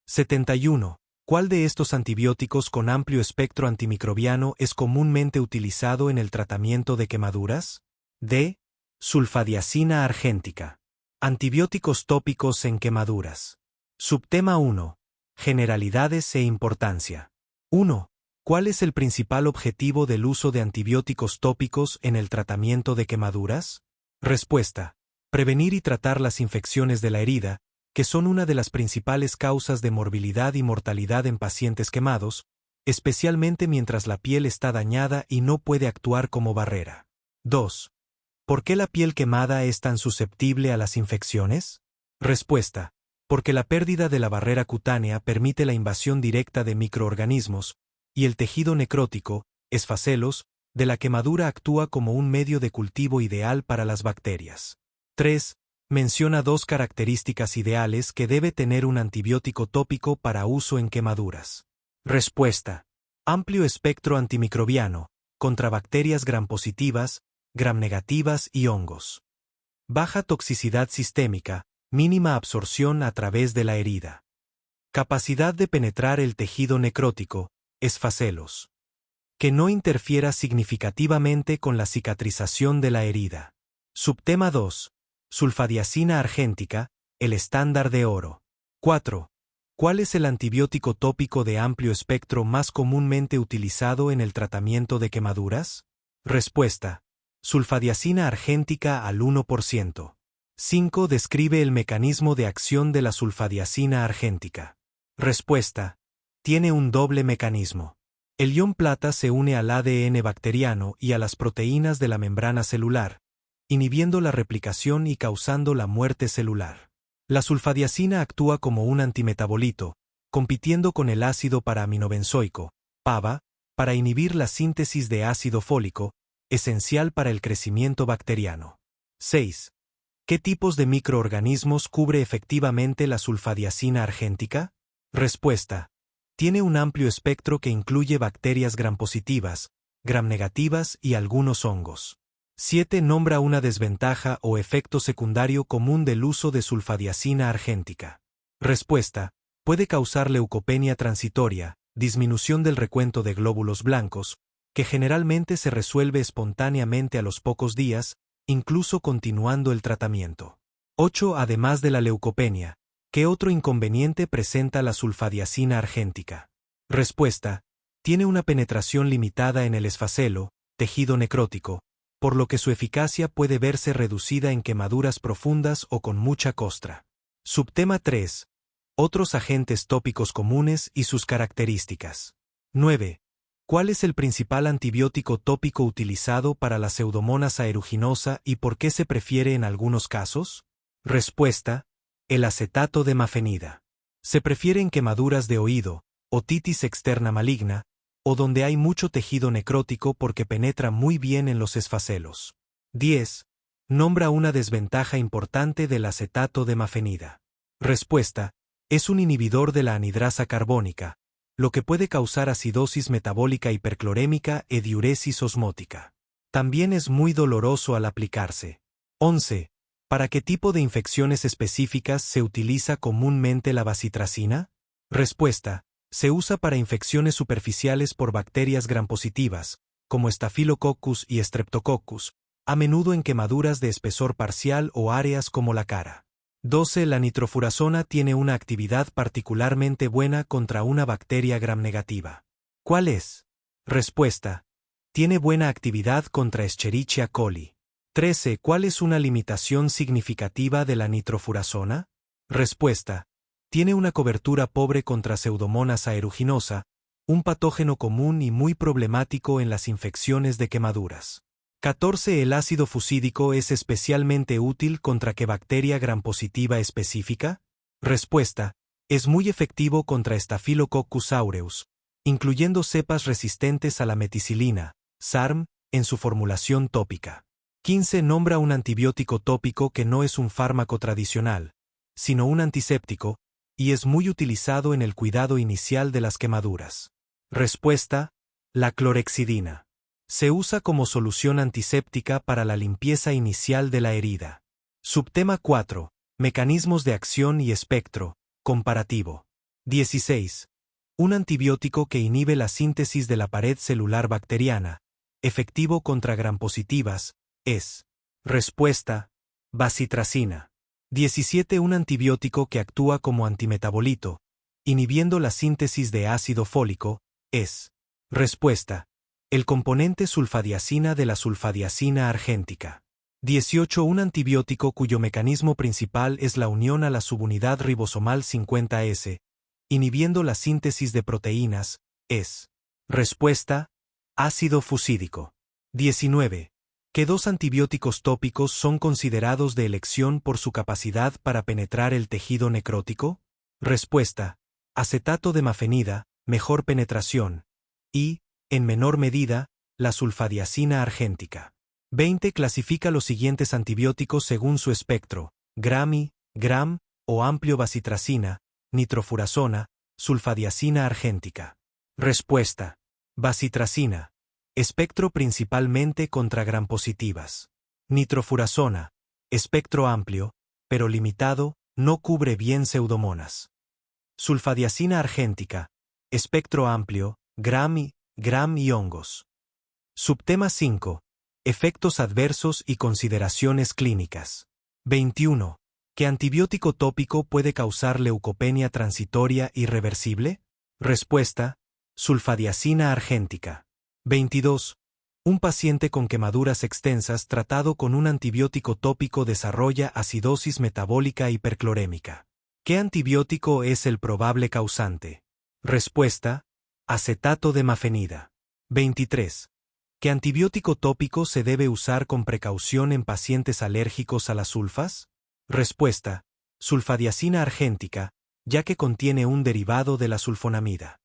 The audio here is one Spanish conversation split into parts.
71. ¿Cuál de estos antibióticos con amplio espectro antimicrobiano es comúnmente utilizado en el tratamiento de quemaduras? D. Sulfadiazina argéntica. Antibióticos tópicos en quemaduras. Subtema 1. Generalidades e importancia. 1. ¿Cuál es el principal objetivo del uso de antibióticos tópicos en el tratamiento de quemaduras? Respuesta. Prevenir y tratar las infecciones de la herida, que son una de las principales causas de morbilidad y mortalidad en pacientes quemados, especialmente mientras la piel está dañada y no puede actuar como barrera. 2. ¿Por qué la piel quemada es tan susceptible a las infecciones? Respuesta. Porque la pérdida de la barrera cutánea permite la invasión directa de microorganismos, y el tejido necrótico, esfacelos, de la quemadura actúa como un medio de cultivo ideal para las bacterias. 3. Menciona dos características ideales que debe tener un antibiótico tópico para uso en quemaduras. Respuesta. Amplio espectro antimicrobiano, contra bacterias gram-positivas, gram-negativas y hongos. Baja toxicidad sistémica, mínima absorción a través de la herida. Capacidad de penetrar el tejido necrótico, esfacelos. Que no interfiera significativamente con la cicatrización de la herida. Subtema 2. Sulfadiazina argéntica, el estándar de oro. 4. ¿Cuál es el antibiótico tópico de amplio espectro más comúnmente utilizado en el tratamiento de quemaduras? Respuesta. Sulfadiazina argéntica al 1%. 5. Describe el mecanismo de acción de la sulfadiazina argéntica. Respuesta. Tiene un doble mecanismo. El ion plata se une al ADN bacteriano y a las proteínas de la membrana celular, inhibiendo la replicación y causando la muerte celular. La sulfadiazina actúa como un antimetabolito, compitiendo con el ácido paraaminobenzoico, PABA, para inhibir la síntesis de ácido fólico, esencial para el crecimiento bacteriano. 6. ¿Qué tipos de microorganismos cubre efectivamente la sulfadiazina argéntica? Respuesta. Tiene un amplio espectro que incluye bacterias gram-positivas, gram-negativas y algunos hongos. 7. Nombra una desventaja o efecto secundario común del uso de sulfadiazina argéntica. Respuesta. Puede causar leucopenia transitoria, disminución del recuento de glóbulos blancos, que generalmente se resuelve espontáneamente a los pocos días, incluso continuando el tratamiento. 8. Además de la leucopenia, ¿qué otro inconveniente presenta la sulfadiazina argéntica? Respuesta. Tiene una penetración limitada en el esfacelo, tejido necrótico, por lo que su eficacia puede verse reducida en quemaduras profundas o con mucha costra. Subtema 3. Otros agentes tópicos comunes y sus características. 9. ¿Cuál es el principal antibiótico tópico utilizado para la Pseudomonas aeruginosa y por qué se prefiere en algunos casos? Respuesta. El acetato de mafenida. Se prefiere en quemaduras de oído, otitis externa maligna, o donde hay mucho tejido necrótico porque penetra muy bien en los esfacelos. 10. Nombra una desventaja importante del acetato de mafenida. Respuesta. Es un inhibidor de la anhidrasa carbónica, lo que puede causar acidosis metabólica hiperclorémica e diuresis osmótica. También es muy doloroso al aplicarse. 11. ¿Para qué tipo de infecciones específicas se utiliza comúnmente la bacitracina? Respuesta. Se usa para infecciones superficiales por bacterias gram-positivas, como Staphylococcus y Streptococcus, a menudo en quemaduras de espesor parcial o áreas como la cara. 12. La nitrofurazona tiene una actividad particularmente buena contra una bacteria gram-negativa. ¿Cuál es? Respuesta. Tiene buena actividad contra Escherichia coli. 13. ¿Cuál es una limitación significativa de la nitrofurazona? Respuesta. Tiene una cobertura pobre contra Pseudomonas aeruginosa, un patógeno común y muy problemático en las infecciones de quemaduras. 14. ¿El ácido fusídico es especialmente útil contra qué bacteria gram-positiva específica? Respuesta. Es muy efectivo contra Staphylococcus aureus, incluyendo cepas resistentes a la meticilina, SARM, en su formulación tópica. 15. Nombra un antibiótico tópico que no es un fármaco tradicional, sino un antiséptico, y es muy utilizado en el cuidado inicial de las quemaduras. Respuesta. La clorexidina. Se usa como solución antiséptica para la limpieza inicial de la herida. Subtema 4. Mecanismos de acción y espectro, comparativo. 16. Un antibiótico que inhibe la síntesis de la pared celular bacteriana, efectivo contra grampositivas, es. Respuesta: bacitracina. 17. Un antibiótico que actúa como antimetabolito, inhibiendo la síntesis de ácido fólico, es. Respuesta: el componente sulfadiacina de la sulfadiacina argéntica. 18. Un antibiótico cuyo mecanismo principal es la unión a la subunidad ribosomal 50S, inhibiendo la síntesis de proteínas, es. Respuesta: ácido fusídico. 19. ¿Qué dos antibióticos tópicos son considerados de elección por su capacidad para penetrar el tejido necrótico? Respuesta: acetato de mafenida, mejor penetración, y, en menor medida, la sulfadiacina argéntica. 20. Clasifica los siguientes antibióticos según su espectro: GRAMI, GRAM o amplio bacitracina, nitrofurazona, sulfadiacina argéntica. Respuesta: bacitracina. Espectro principalmente contra grampositivas. Nitrofurazona. Espectro amplio, pero limitado, no cubre bien pseudomonas. Sulfadiacina argéntica. Espectro amplio, GRAM y hongos. Subtema 5. Efectos adversos y consideraciones clínicas. 21. ¿Qué antibiótico tópico puede causar leucopenia transitoria irreversible? Respuesta: sulfadiacina argéntica. 22. Un paciente con quemaduras extensas tratado con un antibiótico tópico desarrolla acidosis metabólica hiperclorémica. ¿Qué antibiótico es el probable causante? Respuesta: acetato de mafenida. 23. ¿Qué antibiótico tópico se debe usar con precaución en pacientes alérgicos a las sulfas? Respuesta: sulfadiacina argéntica, ya que contiene un derivado de la sulfonamida.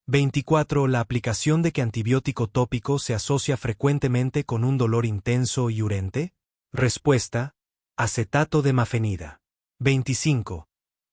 24. La aplicación de qué antibiótico tópico se asocia frecuentemente con un dolor intenso y urente. Respuesta: acetato de mafenida. 25.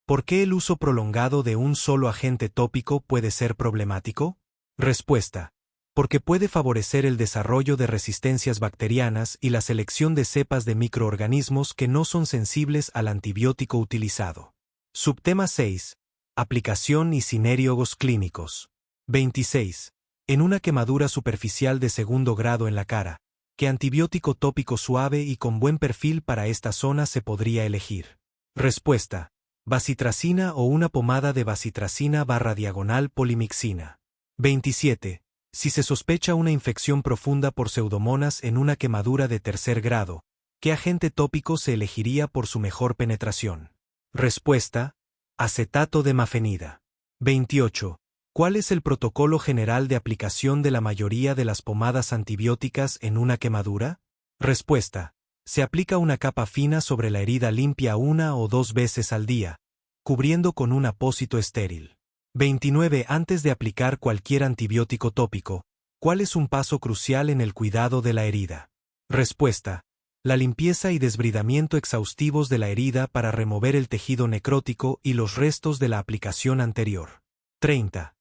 ¿Por qué el uso prolongado de un solo agente tópico puede ser problemático? Respuesta: porque puede favorecer el desarrollo de resistencias bacterianas y la selección de cepas de microorganismos que no son sensibles al antibiótico utilizado. Subtema 6. Aplicación y sinergios clínicos. 26. En una quemadura superficial de segundo grado en la cara, ¿qué antibiótico tópico suave y con buen perfil para esta zona se podría elegir? Respuesta: bacitracina o una pomada de bacitracina / polimixina. 27. Si se sospecha una infección profunda por pseudomonas en una quemadura de tercer grado, ¿qué agente tópico se elegiría por su mejor penetración? Respuesta: acetato de mafenida. 28. ¿Cuál es el protocolo general de aplicación de la mayoría de las pomadas antibióticas en una quemadura? Respuesta: se aplica una capa fina sobre la herida limpia 1 o 2 veces al día, cubriendo con un apósito estéril. 29. Antes de aplicar cualquier antibiótico tópico, ¿cuál es un paso crucial en el cuidado de la herida? Respuesta: la limpieza y desbridamiento exhaustivos de la herida para remover el tejido necrótico y los restos de la aplicación anterior. 30.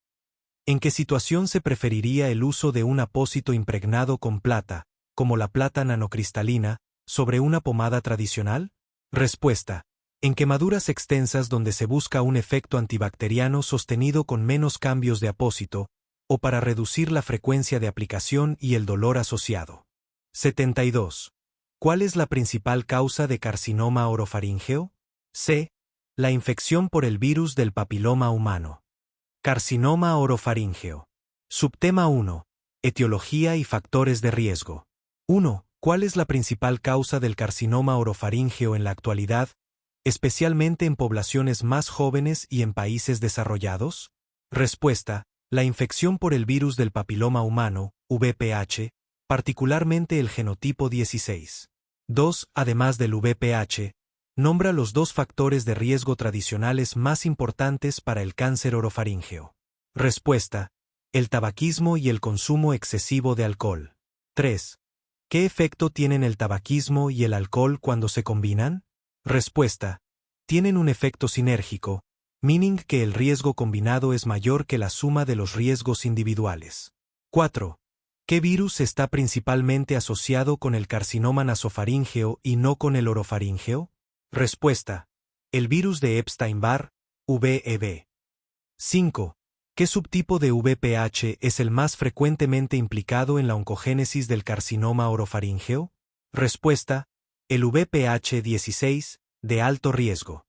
¿En qué situación se preferiría el uso de un apósito impregnado con plata, como la plata nanocristalina, sobre una pomada tradicional? Respuesta: en quemaduras extensas donde se busca un efecto antibacteriano sostenido con menos cambios de apósito, o para reducir la frecuencia de aplicación y el dolor asociado. 72. ¿Cuál es la principal causa de carcinoma orofaríngeo? C. La infección por el virus del papiloma humano. Carcinoma orofaríngeo. Subtema 1. Etiología y factores de riesgo. 1. ¿Cuál es la principal causa del carcinoma orofaríngeo en la actualidad, especialmente en poblaciones más jóvenes y en países desarrollados? Respuesta: la infección por el virus del papiloma humano, VPH, particularmente el genotipo 16. 2. Además del VPH, nombra los 2 factores de riesgo tradicionales más importantes para el cáncer orofaríngeo. Respuesta: el tabaquismo y el consumo excesivo de alcohol. 3. ¿Qué efecto tienen el tabaquismo y el alcohol cuando se combinan? Respuesta: tienen un efecto sinérgico, meaning que el riesgo combinado es mayor que la suma de los riesgos individuales. 4. ¿Qué virus está principalmente asociado con el carcinoma nasofaríngeo y no con el orofaríngeo? Respuesta: el virus de Epstein-Barr, VEB. 5. ¿Qué subtipo de VPH es el más frecuentemente implicado en la oncogénesis del carcinoma orofaríngeo? Respuesta: el VPH16, de alto riesgo.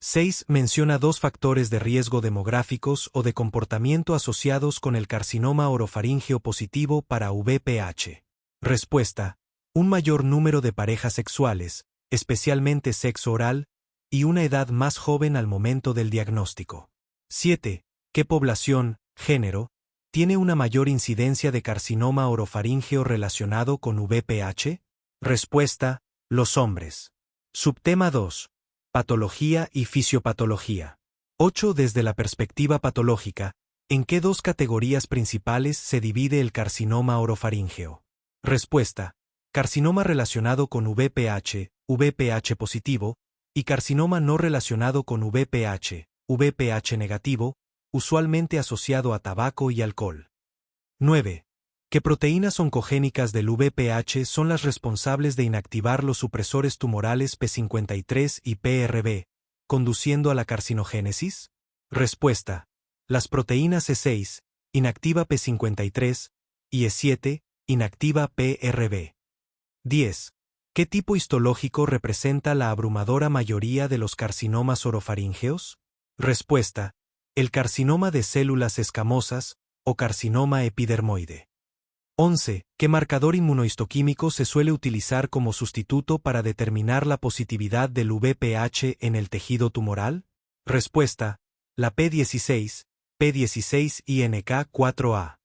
6. Menciona dos factores de riesgo demográficos o de comportamiento asociados con el carcinoma orofaríngeo positivo para VPH. Respuesta: un mayor número de parejas sexuales, especialmente sexo oral, y una edad más joven al momento del diagnóstico. 7. ¿Qué población, género, tiene una mayor incidencia de carcinoma orofaríngeo relacionado con VPH? Respuesta: los hombres. Subtema 2. Patología y fisiopatología. 8. Desde la perspectiva patológica, ¿en qué dos categorías principales se divide el carcinoma orofaríngeo? Respuesta: carcinoma relacionado con VPH, VPH positivo, y carcinoma no relacionado con VPH, VPH negativo, usualmente asociado a tabaco y alcohol. 9. ¿Qué proteínas oncogénicas del VPH son las responsables de inactivar los supresores tumorales P53 y PRB, conduciendo a la carcinogénesis? Respuesta: las proteínas E6, inactiva P53, y E7, inactiva PRB. 10. ¿Qué tipo histológico representa la abrumadora mayoría de los carcinomas orofaríngeos? Respuesta: el carcinoma de células escamosas, o carcinoma epidermoide. 11. ¿Qué marcador inmunohistoquímico se suele utilizar como sustituto para determinar la positividad del VPH en el tejido tumoral? Respuesta: la P16, P16-INK4A.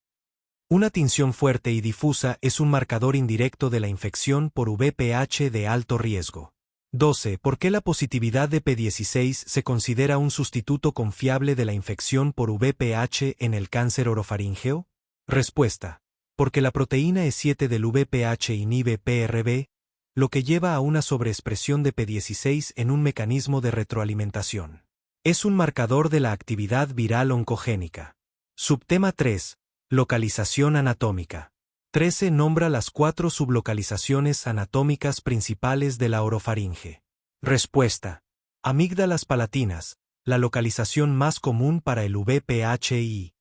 Una tinción fuerte y difusa es un marcador indirecto de la infección por VPH de alto riesgo. 12. ¿Por qué la positividad de P16 se considera un sustituto confiable de la infección por VPH en el cáncer orofaríngeo? Respuesta: porque la proteína E7 del VPH inhibe PRB, lo que lleva a una sobreexpresión de P16 en un mecanismo de retroalimentación. Es un marcador de la actividad viral oncogénica. Subtema 3. Localización anatómica. 13. Nombra las 4 sublocalizaciones anatómicas principales de la orofaringe. Respuesta: amígdalas palatinas, la localización más común para el VPH.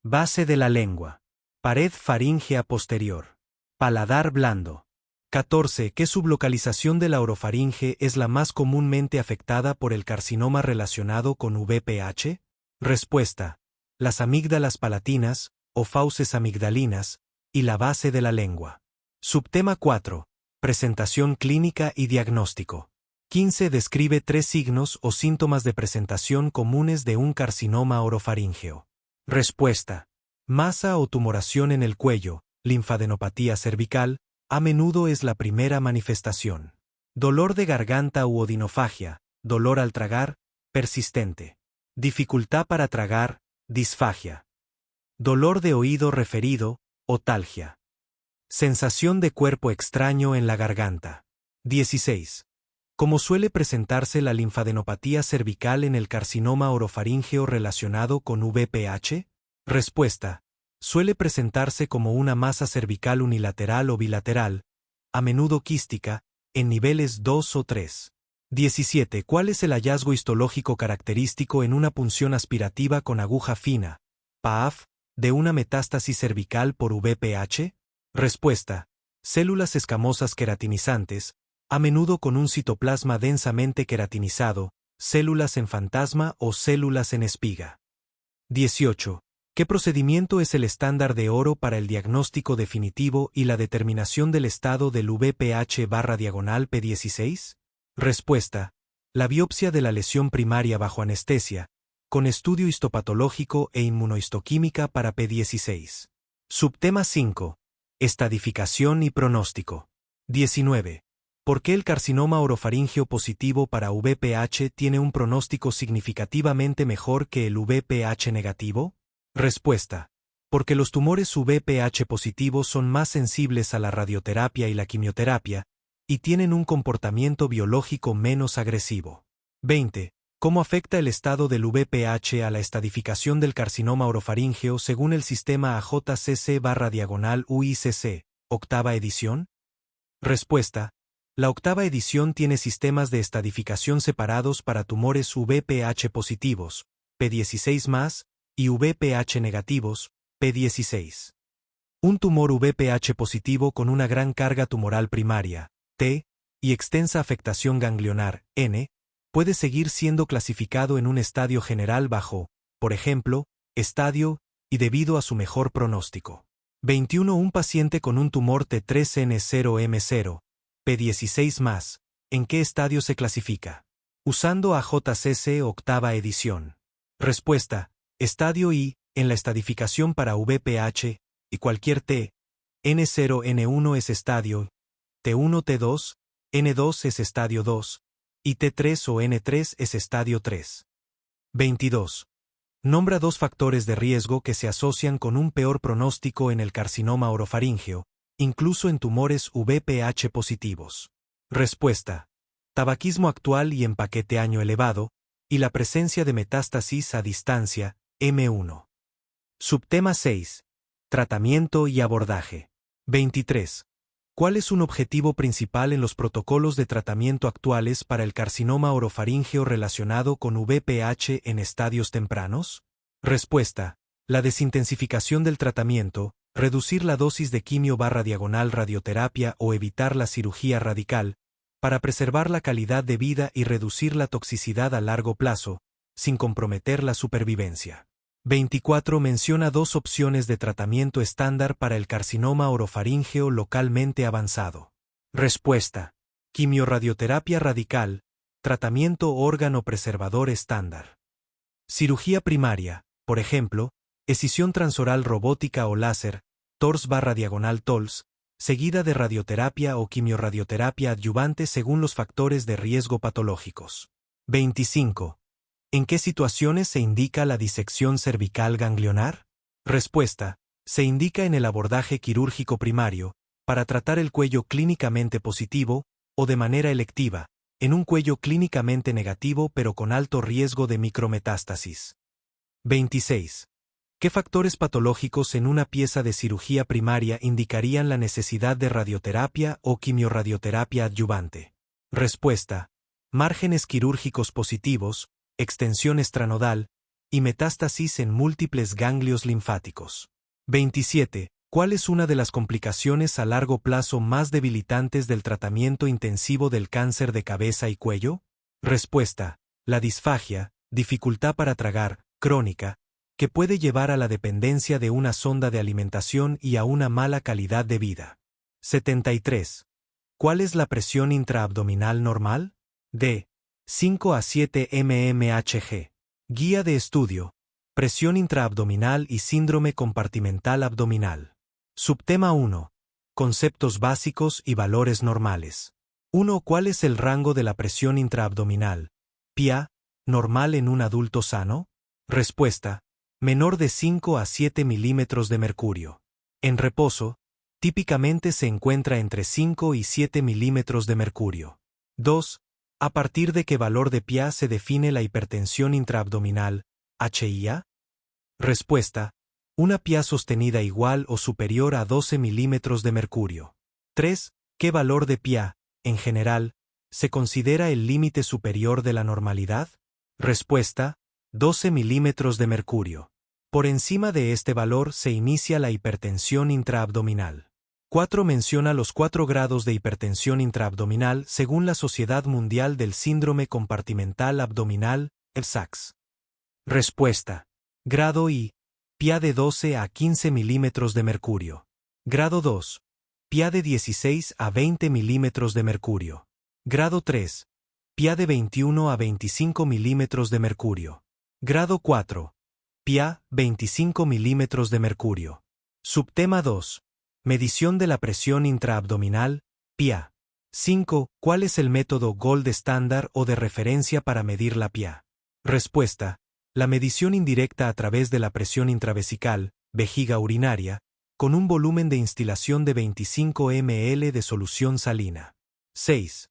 Base de la lengua. Pared faríngea posterior. Paladar blando. 14. ¿Qué sublocalización de la orofaringe es la más comúnmente afectada por el carcinoma relacionado con VPH? Respuesta: las amígdalas palatinas, o fauces amigdalinas, y la base de la lengua. Subtema 4. Presentación clínica y diagnóstico. 15. Describe 3 signos o síntomas de presentación comunes de un carcinoma orofaríngeo. Respuesta: masa o tumoración en el cuello, linfadenopatía cervical, a menudo es la primera manifestación. Dolor de garganta u odinofagia, dolor al tragar, persistente. Dificultad para tragar, disfagia. Dolor de oído referido, otalgia. Sensación de cuerpo extraño en la garganta. 16. ¿Cómo suele presentarse la linfadenopatía cervical en el carcinoma orofaríngeo relacionado con VPH? Respuesta: suele presentarse como una masa cervical unilateral o bilateral, a menudo quística, en niveles 2 o 3. 17. ¿Cuál es el hallazgo histológico característico en una punción aspirativa con aguja fina, PAF, de una metástasis cervical por VPH? Respuesta: células escamosas queratinizantes, a menudo con un citoplasma densamente queratinizado, células en fantasma o células en espiga. 18. ¿Qué procedimiento es el estándar de oro para el diagnóstico definitivo y la determinación del estado del VPH/P16? Respuesta: la biopsia de la lesión primaria bajo anestesia, con estudio histopatológico e inmunohistoquímica para P16. Subtema 5. Estadificación y pronóstico. 19. ¿Por qué el carcinoma orofaríngeo positivo para VPH tiene un pronóstico significativamente mejor que el VPH negativo? Respuesta: porque los tumores VPH positivos son más sensibles a la radioterapia y la quimioterapia, y tienen un comportamiento biológico menos agresivo. 20. ¿Cómo afecta el estado del VPH a la estadificación del carcinoma orofaríngeo según el sistema AJCC/UICC, octava edición? Respuesta: la octava edición tiene sistemas de estadificación separados para tumores VPH positivos, P16+, y VPH negativos, P16. Un tumor VPH positivo con una gran carga tumoral primaria, T, y extensa afectación ganglionar, N, puede seguir siendo clasificado en un estadio general bajo, por ejemplo, estadio, y debido a su mejor pronóstico. 21. Un paciente con un tumor T3N0M0, P16+, ¿en qué estadio se clasifica? Usando AJCC octava edición. Respuesta: estadio I, en la estadificación para VPH, y cualquier T, N0, N1 es estadio, T1, T2, N2 es estadio 2, y T3 o N3 es estadio 3. 22. Nombra dos factores de riesgo que se asocian con un peor pronóstico en el carcinoma orofaríngeo, incluso en tumores VPH positivos. Respuesta: tabaquismo actual y empaqueteaño elevado, y la presencia de metástasis a distancia, M1. Subtema 6. Tratamiento y abordaje. 23. ¿Cuál es un objetivo principal en los protocolos de tratamiento actuales para el carcinoma orofaríngeo relacionado con VPH en estadios tempranos? Respuesta: la desintensificación del tratamiento, reducir la dosis de quimio/diagonal radioterapia o evitar la cirugía radical, para preservar la calidad de vida y reducir la toxicidad a largo plazo, sin comprometer la supervivencia. 24. Menciona dos opciones de tratamiento estándar para el carcinoma orofaríngeo localmente avanzado. Respuesta: quimiorradioterapia radical, tratamiento órgano preservador estándar. Cirugía primaria, por ejemplo, escisión transoral robótica o láser, TORS/diagonal TOLS, seguida de radioterapia o quimiorradioterapia adyuvante según los factores de riesgo patológicos. 25. ¿En qué situaciones se indica la disección cervical ganglionar? Respuesta: se indica en el abordaje quirúrgico primario, para tratar el cuello clínicamente positivo, o de manera electiva, en un cuello clínicamente negativo pero con alto riesgo de micrometástasis. 26. ¿Qué factores patológicos en una pieza de cirugía primaria indicarían la necesidad de radioterapia o quimiorradioterapia adyuvante? Respuesta: márgenes quirúrgicos positivos, extensión extranodal, y metástasis en múltiples ganglios linfáticos. 27. ¿Cuál es una de las complicaciones a largo plazo más debilitantes del tratamiento intensivo del cáncer de cabeza y cuello? Respuesta: la disfagia, dificultad para tragar, crónica, que puede llevar a la dependencia de una sonda de alimentación y a una mala calidad de vida. 73. ¿Cuál es la presión intraabdominal normal? D. 5 a 7 mmHg. Guía de estudio: presión intraabdominal y síndrome compartimental abdominal. Subtema 1. Conceptos básicos y valores normales. 1. ¿Cuál es el rango de la presión intraabdominal, PIA, normal en un adulto sano? Respuesta: menor de 5 a 7 milímetros de mercurio. En reposo, típicamente se encuentra entre 5 y 7 milímetros de mercurio. 2. ¿A partir de qué valor de PIA se define la hipertensión intraabdominal, HIA? Respuesta: una PIA sostenida igual o superior a 12 milímetros de mercurio. 3. ¿Qué valor de PIA, en general, se considera el límite superior de la normalidad? Respuesta: 12 milímetros de mercurio. Por encima de este valor se inicia la hipertensión intraabdominal. 4. Menciona los 4 grados de hipertensión intraabdominal según la Sociedad Mundial del Síndrome Compartimental Abdominal, (SACS). Respuesta: grado I, PIA de 12 a 15 milímetros de mercurio. Grado 2, PIA de 16 a 20 milímetros de mercurio. Grado 3, PIA de 21 a 25 milímetros de mercurio. Grado 4, PIA 25 milímetros de mercurio. Subtema 2. Medición de la presión intraabdominal, PIA. 5. ¿Cuál es el método Gold estándar o de referencia para medir la PIA? Respuesta: la medición indirecta a través de la presión intravesical, vejiga urinaria, con un volumen de instilación de 25 ml de solución salina. 6.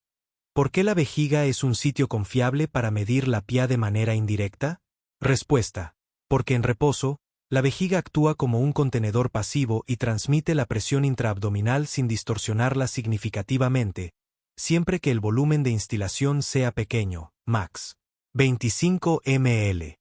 ¿Por qué la vejiga es un sitio confiable para medir la PIA de manera indirecta? Respuesta: porque en reposo, la vejiga actúa como un contenedor pasivo y transmite la presión intraabdominal sin distorsionarla significativamente, siempre que el volumen de instilación sea pequeño, max. 25 ml.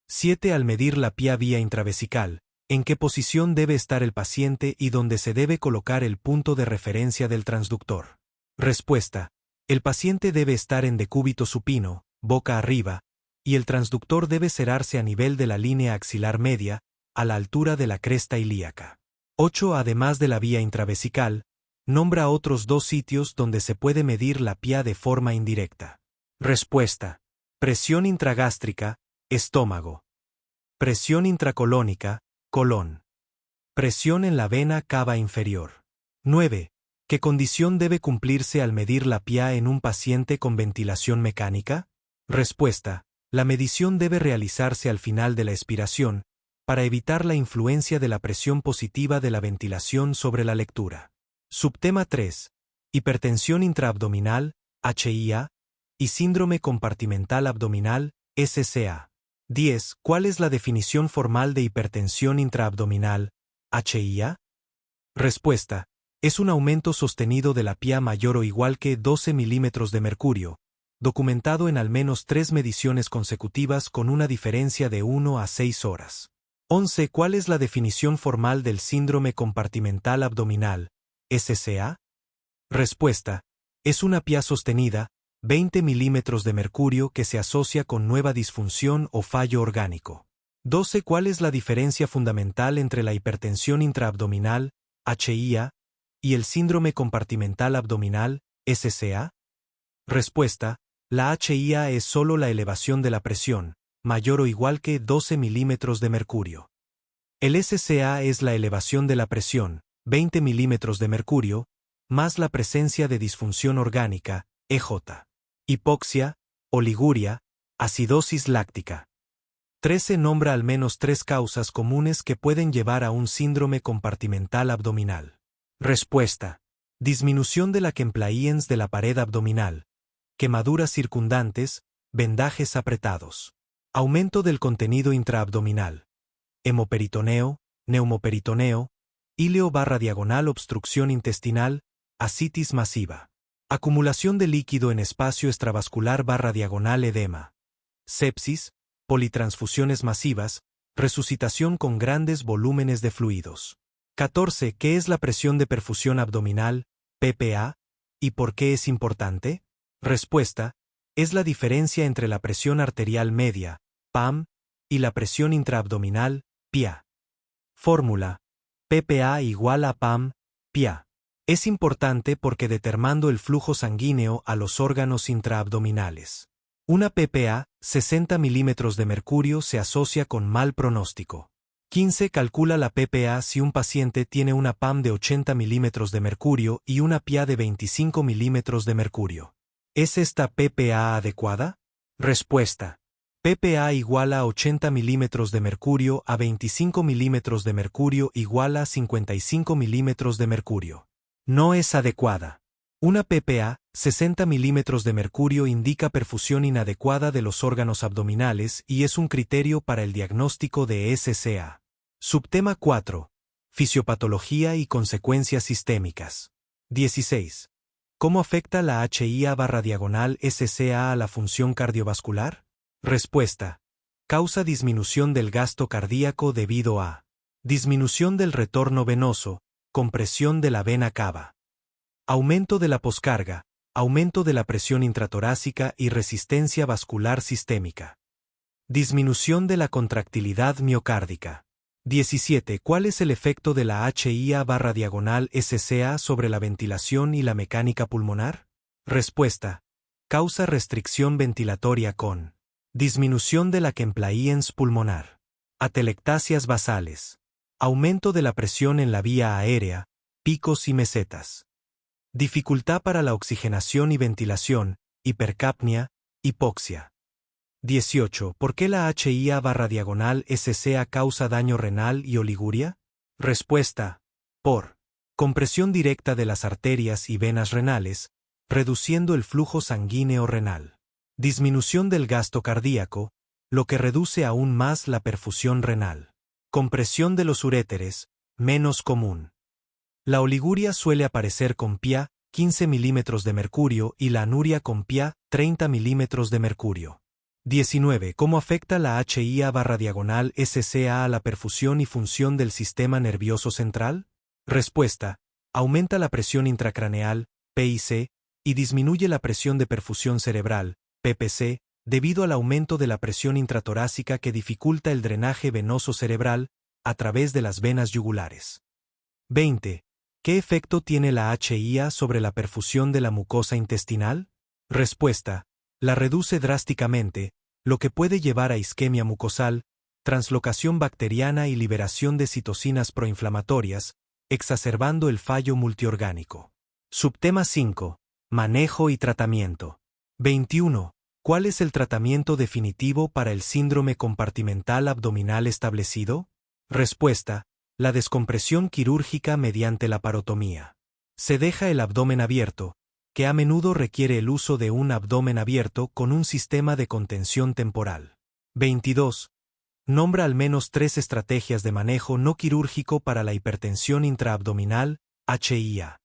7. Al medir la PIA vía intravesical, ¿en qué posición debe estar el paciente y dónde se debe colocar el punto de referencia del transductor? Respuesta. El paciente debe estar en decúbito supino, boca arriba, y el transductor debe cerrarse a nivel de la línea axilar media, a la altura de la cresta ilíaca. 8. Además de la vía intravesical, nombra otros 2 sitios donde se puede medir la PIA de forma indirecta. Respuesta. Presión intragástrica, estómago. Presión intracolónica, colon. Presión en la vena cava inferior. 9. ¿Qué condición debe cumplirse al medir la PIA en un paciente con ventilación mecánica? Respuesta. La medición debe realizarse al final de la expiración, para evitar la influencia de la presión positiva de la ventilación sobre la lectura. Subtema 3. Hipertensión intraabdominal, HIA, y síndrome compartimental abdominal, SCA. 10. ¿Cuál es la definición formal de hipertensión intraabdominal, HIA? Respuesta. Es un aumento sostenido de la PIA mayor o igual que 12 milímetros de mercurio, documentado en al menos 3 mediciones consecutivas con una diferencia de 1 a 6 horas. 11. ¿Cuál es la definición formal del síndrome compartimental abdominal, SCA? Respuesta. Es una PIA sostenida, 20 milímetros de mercurio que se asocia con nueva disfunción o fallo orgánico. 12. ¿Cuál es la diferencia fundamental entre la hipertensión intraabdominal, HIA, y el síndrome compartimental abdominal, SCA? Respuesta. La HIA es solo la elevación de la presión, mayor o igual que 12 milímetros de mercurio. El SCA es la elevación de la presión, 20 milímetros de mercurio, más la presencia de disfunción orgánica, EJ. Hipoxia, oliguria, acidosis láctica. 13. Nombra al menos 3 causas comunes que pueden llevar a un síndrome compartimental abdominal. Respuesta. Disminución de la compliance de la pared abdominal, quemaduras circundantes, vendajes apretados. Aumento del contenido intraabdominal. Hemoperitoneo, neumoperitoneo, ileo/diagonal obstrucción intestinal, ascitis masiva. Acumulación de líquido en espacio extravascular/diagonal edema. Sepsis, politransfusiones masivas, resucitación con grandes volúmenes de fluidos. 14. ¿Qué es la presión de perfusión abdominal, PPA, y por qué es importante? Respuesta. Es la diferencia entre la presión arterial media, PAM, y la presión intraabdominal, PIA. Fórmula. PPA igual a PAM, PIA. Es importante porque determinando el flujo sanguíneo a los órganos intraabdominales. Una PPA, 60 milímetros de mercurio se asocia con mal pronóstico. 15. Calcula la PPA si un paciente tiene una PAM de 80 milímetros de mercurio y una PIA de 25 milímetros de mercurio. ¿Es esta PPA adecuada? Respuesta. PPA igual a 80 milímetros de mercurio a 25 milímetros de mercurio igual a 55 milímetros de mercurio. No es adecuada. Una PPA, 60 milímetros de mercurio indica perfusión inadecuada de los órganos abdominales y es un criterio para el diagnóstico de SCA. Subtema 4. Fisiopatología y consecuencias sistémicas. 16. ¿Cómo afecta la HIA/diagonal SCA a la función cardiovascular? Respuesta. Causa disminución del gasto cardíaco debido a disminución del retorno venoso, compresión de la vena cava. Aumento de la poscarga, aumento de la presión intratorácica y resistencia vascular sistémica. Disminución de la contractilidad miocárdica. 17. ¿Cuál es el efecto de la HIA/diagonal SCA sobre la ventilación y la mecánica pulmonar? Respuesta. Causa restricción ventilatoria con disminución de la compliance pulmonar. Atelectasias basales. Aumento de la presión en la vía aérea, picos y mesetas. Dificultad para la oxigenación y ventilación, hipercapnia, hipoxia. 18. ¿Por qué la HIA/diagonal SCA causa daño renal y oliguria? Respuesta. Por compresión directa de las arterias y venas renales, reduciendo el flujo sanguíneo renal. Disminución del gasto cardíaco, lo que reduce aún más la perfusión renal. Compresión de los uréteres, menos común. La oliguria suele aparecer con PIA, 15 milímetros de mercurio y la anuria con PIA, 30 milímetros de mercurio. 19. ¿Cómo afecta la HIA/SCA a la perfusión y función del sistema nervioso central? Respuesta. Aumenta la presión intracraneal, PIC, y disminuye la presión de perfusión cerebral, PPC, debido al aumento de la presión intratorácica que dificulta el drenaje venoso cerebral a través de las venas yugulares. 20. ¿Qué efecto tiene la HIA sobre la perfusión de la mucosa intestinal? Respuesta. La reduce drásticamente, lo que puede llevar a isquemia mucosal, translocación bacteriana y liberación de citocinas proinflamatorias, exacerbando el fallo multiorgánico. Subtema 5. Manejo y tratamiento. 21. ¿Cuál es el tratamiento definitivo para el síndrome compartimental abdominal establecido? Respuesta. La descompresión quirúrgica mediante la parotomía. Se deja el abdomen abierto, que a menudo requiere el uso de un abdomen abierto con un sistema de contención temporal. 22. Nombra al menos 3 estrategias de manejo no quirúrgico para la hipertensión intraabdominal, HIA.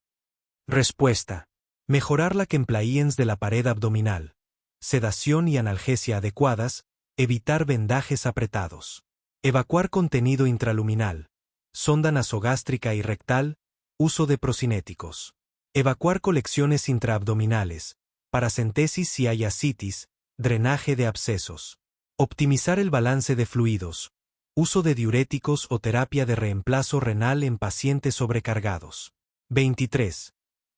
Respuesta. Mejorar la compliance de la pared abdominal. Sedación y analgesia adecuadas, evitar vendajes apretados. Evacuar contenido intraluminal. Sonda nasogástrica y rectal, uso de procinéticos. Evacuar colecciones intraabdominales, paracentesis si hay ascitis, drenaje de abscesos. Optimizar el balance de fluidos, uso de diuréticos o terapia de reemplazo renal en pacientes sobrecargados. 23.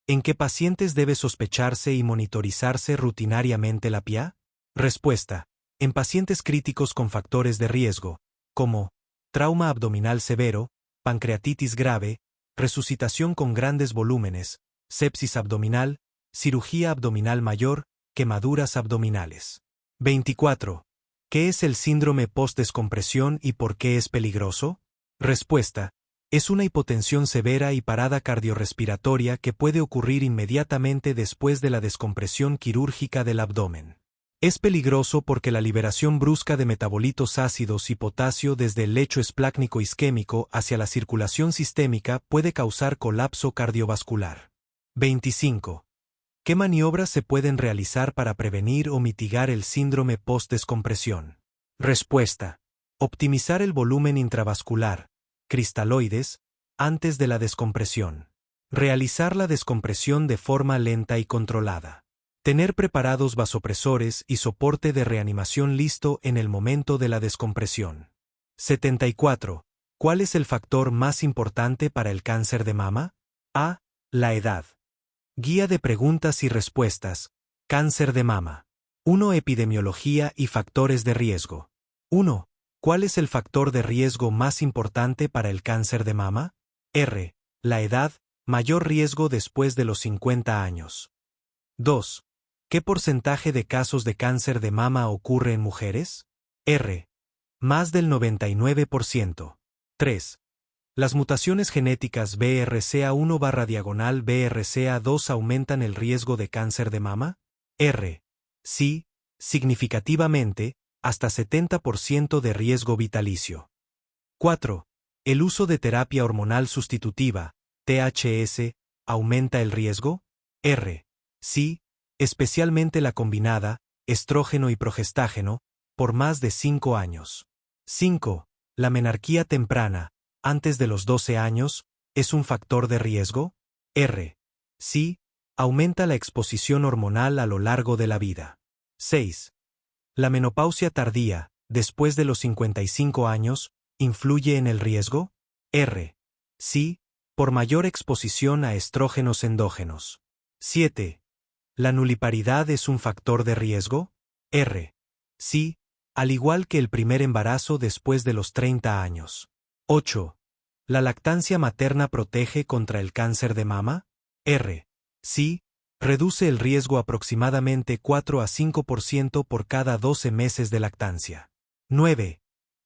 ¿En qué pacientes debe sospecharse y monitorizarse rutinariamente la PIA? Respuesta. En pacientes críticos con factores de riesgo, como trauma abdominal severo, pancreatitis grave, resucitación con grandes volúmenes, sepsis abdominal, cirugía abdominal mayor, quemaduras abdominales. 24. ¿Qué es el síndrome post-descompresión y por qué es peligroso? Respuesta. Es una hipotensión severa y parada cardiorrespiratoria que puede ocurrir inmediatamente después de la descompresión quirúrgica del abdomen. Es peligroso porque la liberación brusca de metabolitos ácidos y potasio desde el lecho esplácnico isquémico hacia la circulación sistémica puede causar colapso cardiovascular. 25. ¿Qué maniobras se pueden realizar para prevenir o mitigar el síndrome post-descompresión? Respuesta. Optimizar el volumen intravascular, cristaloides, antes de la descompresión. Realizar la descompresión de forma lenta y controlada. Tener preparados vasopresores y soporte de reanimación listo en el momento de la descompresión. 74. ¿Cuál es el factor más importante para el cáncer de mama? A. La edad. Guía de preguntas y respuestas. Cáncer de mama. 1. Epidemiología y factores de riesgo. 1. ¿Cuál es el factor de riesgo más importante para el cáncer de mama? R. La edad, mayor riesgo después de los 50 años. 2. ¿Qué porcentaje de casos de cáncer de mama ocurre en mujeres? R. Más del 99%. 3. ¿Las mutaciones genéticas BRCA1/BRCA2 aumentan el riesgo de cáncer de mama? R. Sí, significativamente, hasta 70% de riesgo vitalicio. 4. ¿El uso de terapia hormonal sustitutiva, THS, aumenta el riesgo? R. Sí, especialmente la combinada, estrógeno y progestágeno, por más de 5 años. 5. ¿La menarquía temprana, antes de los 12 años, es un factor de riesgo? R. Sí, aumenta la exposición hormonal a lo largo de la vida. 6. ¿La menopausia tardía, después de los 55 años, influye en el riesgo? R. Sí, por mayor exposición a estrógenos endógenos. 7. ¿La nuliparidad es un factor de riesgo? R. Sí, al igual que el primer embarazo después de los 30 años. 8. ¿La lactancia materna protege contra el cáncer de mama? R. Sí, reduce el riesgo aproximadamente 4 a 5% por cada 12 meses de lactancia. 9.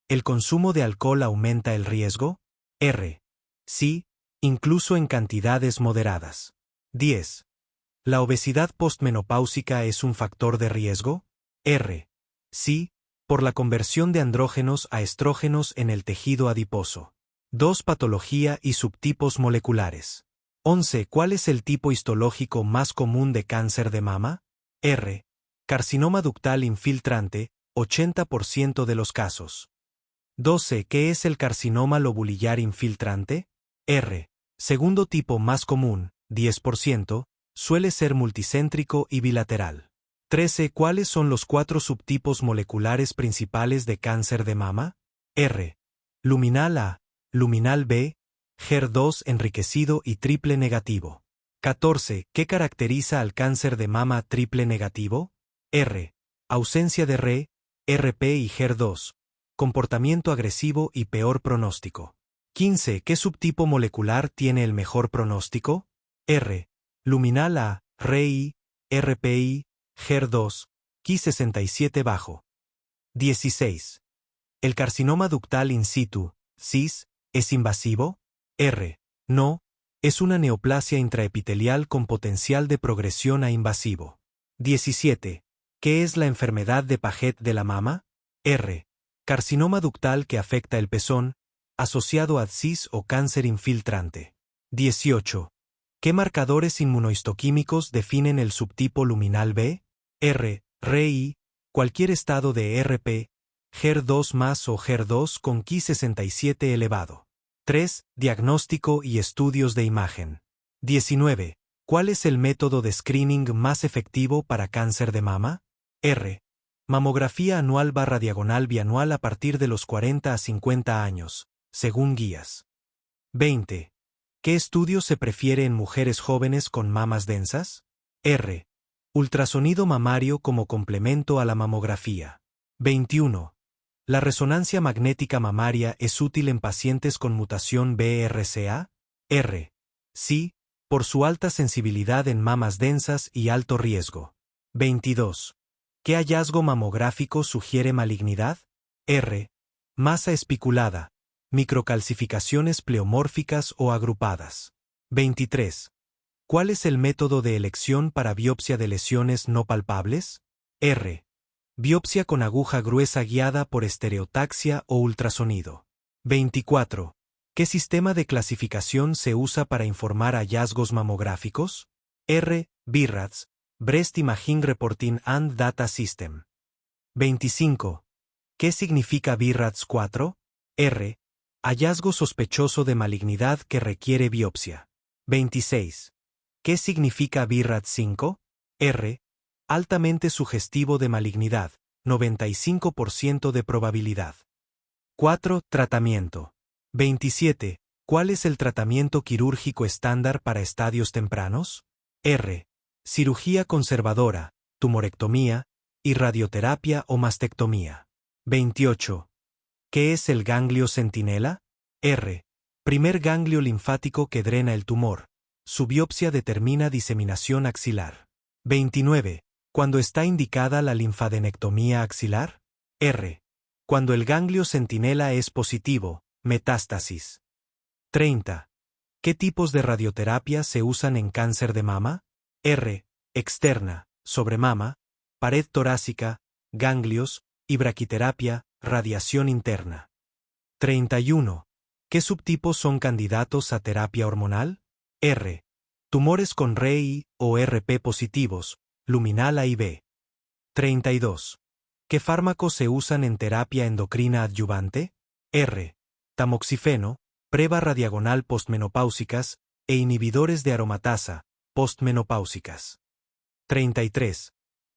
¿El consumo de alcohol aumenta el riesgo? R. Sí, incluso en cantidades moderadas. 10. ¿La obesidad postmenopáusica es un factor de riesgo? R. Sí, por la conversión de andrógenos a estrógenos en el tejido adiposo. 2. Patología y subtipos moleculares. 11. ¿Cuál es el tipo histológico más común de cáncer de mama? R. Carcinoma ductal infiltrante, 80% de los casos. 12. ¿Qué es el carcinoma lobulillar infiltrante? R. Segundo tipo más común, 10%, suele ser multicéntrico y bilateral. 13. ¿Cuáles son los 4 subtipos moleculares principales de cáncer de mama? R. Luminal A, luminal B, HER2 enriquecido y triple negativo. 14. ¿Qué caracteriza al cáncer de mama triple negativo? R. Ausencia de RE, RP y HER2. Comportamiento agresivo y peor pronóstico. 15. ¿Qué subtipo molecular tiene el mejor pronóstico? R. Luminal A, RI, RPI, HER2, Ki67 bajo. 16. ¿El carcinoma ductal in situ, CIS, es invasivo? R. No, es una neoplasia intraepitelial con potencial de progresión a invasivo. 17. ¿Qué es la enfermedad de Paget de la mama? R. Carcinoma ductal que afecta el pezón, asociado a CIS o cáncer infiltrante. 18. ¿Qué marcadores inmunohistoquímicos definen el subtipo luminal B? R. RI, cualquier estado de RP, HER2 más o HER2 con Ki67 elevado. 3. Diagnóstico y estudios de imagen. 19. ¿Cuál es el método de screening más efectivo para cáncer de mama? R. Mamografía anual /diagonal bianual a partir de los 40 a 50 años, según guías. 20. ¿Qué estudio se prefiere en mujeres jóvenes con mamas densas? R. Ultrasonido mamario como complemento a la mamografía. 21. ¿La resonancia magnética mamaria es útil en pacientes con mutación BRCA? R. Sí, por su alta sensibilidad en mamas densas y alto riesgo. 22. ¿Qué hallazgo mamográfico sugiere malignidad? R. Masa espiculada, microcalcificaciones pleomórficas o agrupadas. 23. ¿Cuál es el método de elección para biopsia de lesiones no palpables? R. Biopsia con aguja gruesa guiada por estereotaxia o ultrasonido. 24. ¿Qué sistema de clasificación se usa para informar hallazgos mamográficos? R. BIRADS, Breast Imaging Reporting and Data System. 25. ¿Qué significa BIRADS 4? R. Hallazgo sospechoso de malignidad que requiere biopsia. 26. ¿Qué significa BIRADS 5? R. Altamente sugestivo de malignidad, 95% de probabilidad. 4. Tratamiento. 27. ¿Cuál es el tratamiento quirúrgico estándar para estadios tempranos? R. Cirugía conservadora, tumorectomía, y radioterapia o mastectomía. 28. ¿Qué es el ganglio centinela? R. Primer ganglio linfático que drena el tumor. Su biopsia determina diseminación axilar. 29. ¿Cuándo está indicada la linfadenectomía axilar? R. Cuando el ganglio centinela es positivo, metástasis. 30. ¿Qué tipos de radioterapia se usan en cáncer de mama? R. Externa, sobre mama, pared torácica, ganglios, y braquiterapia, radiación interna. 31. ¿Qué subtipos son candidatos a terapia hormonal? R. Tumores con REI o RP positivos, luminal A y B. 32. ¿Qué fármacos se usan en terapia endocrina adyuvante? R. Tamoxifeno, preva-radiagonal postmenopáusicas, e inhibidores de aromatasa, postmenopáusicas. 33.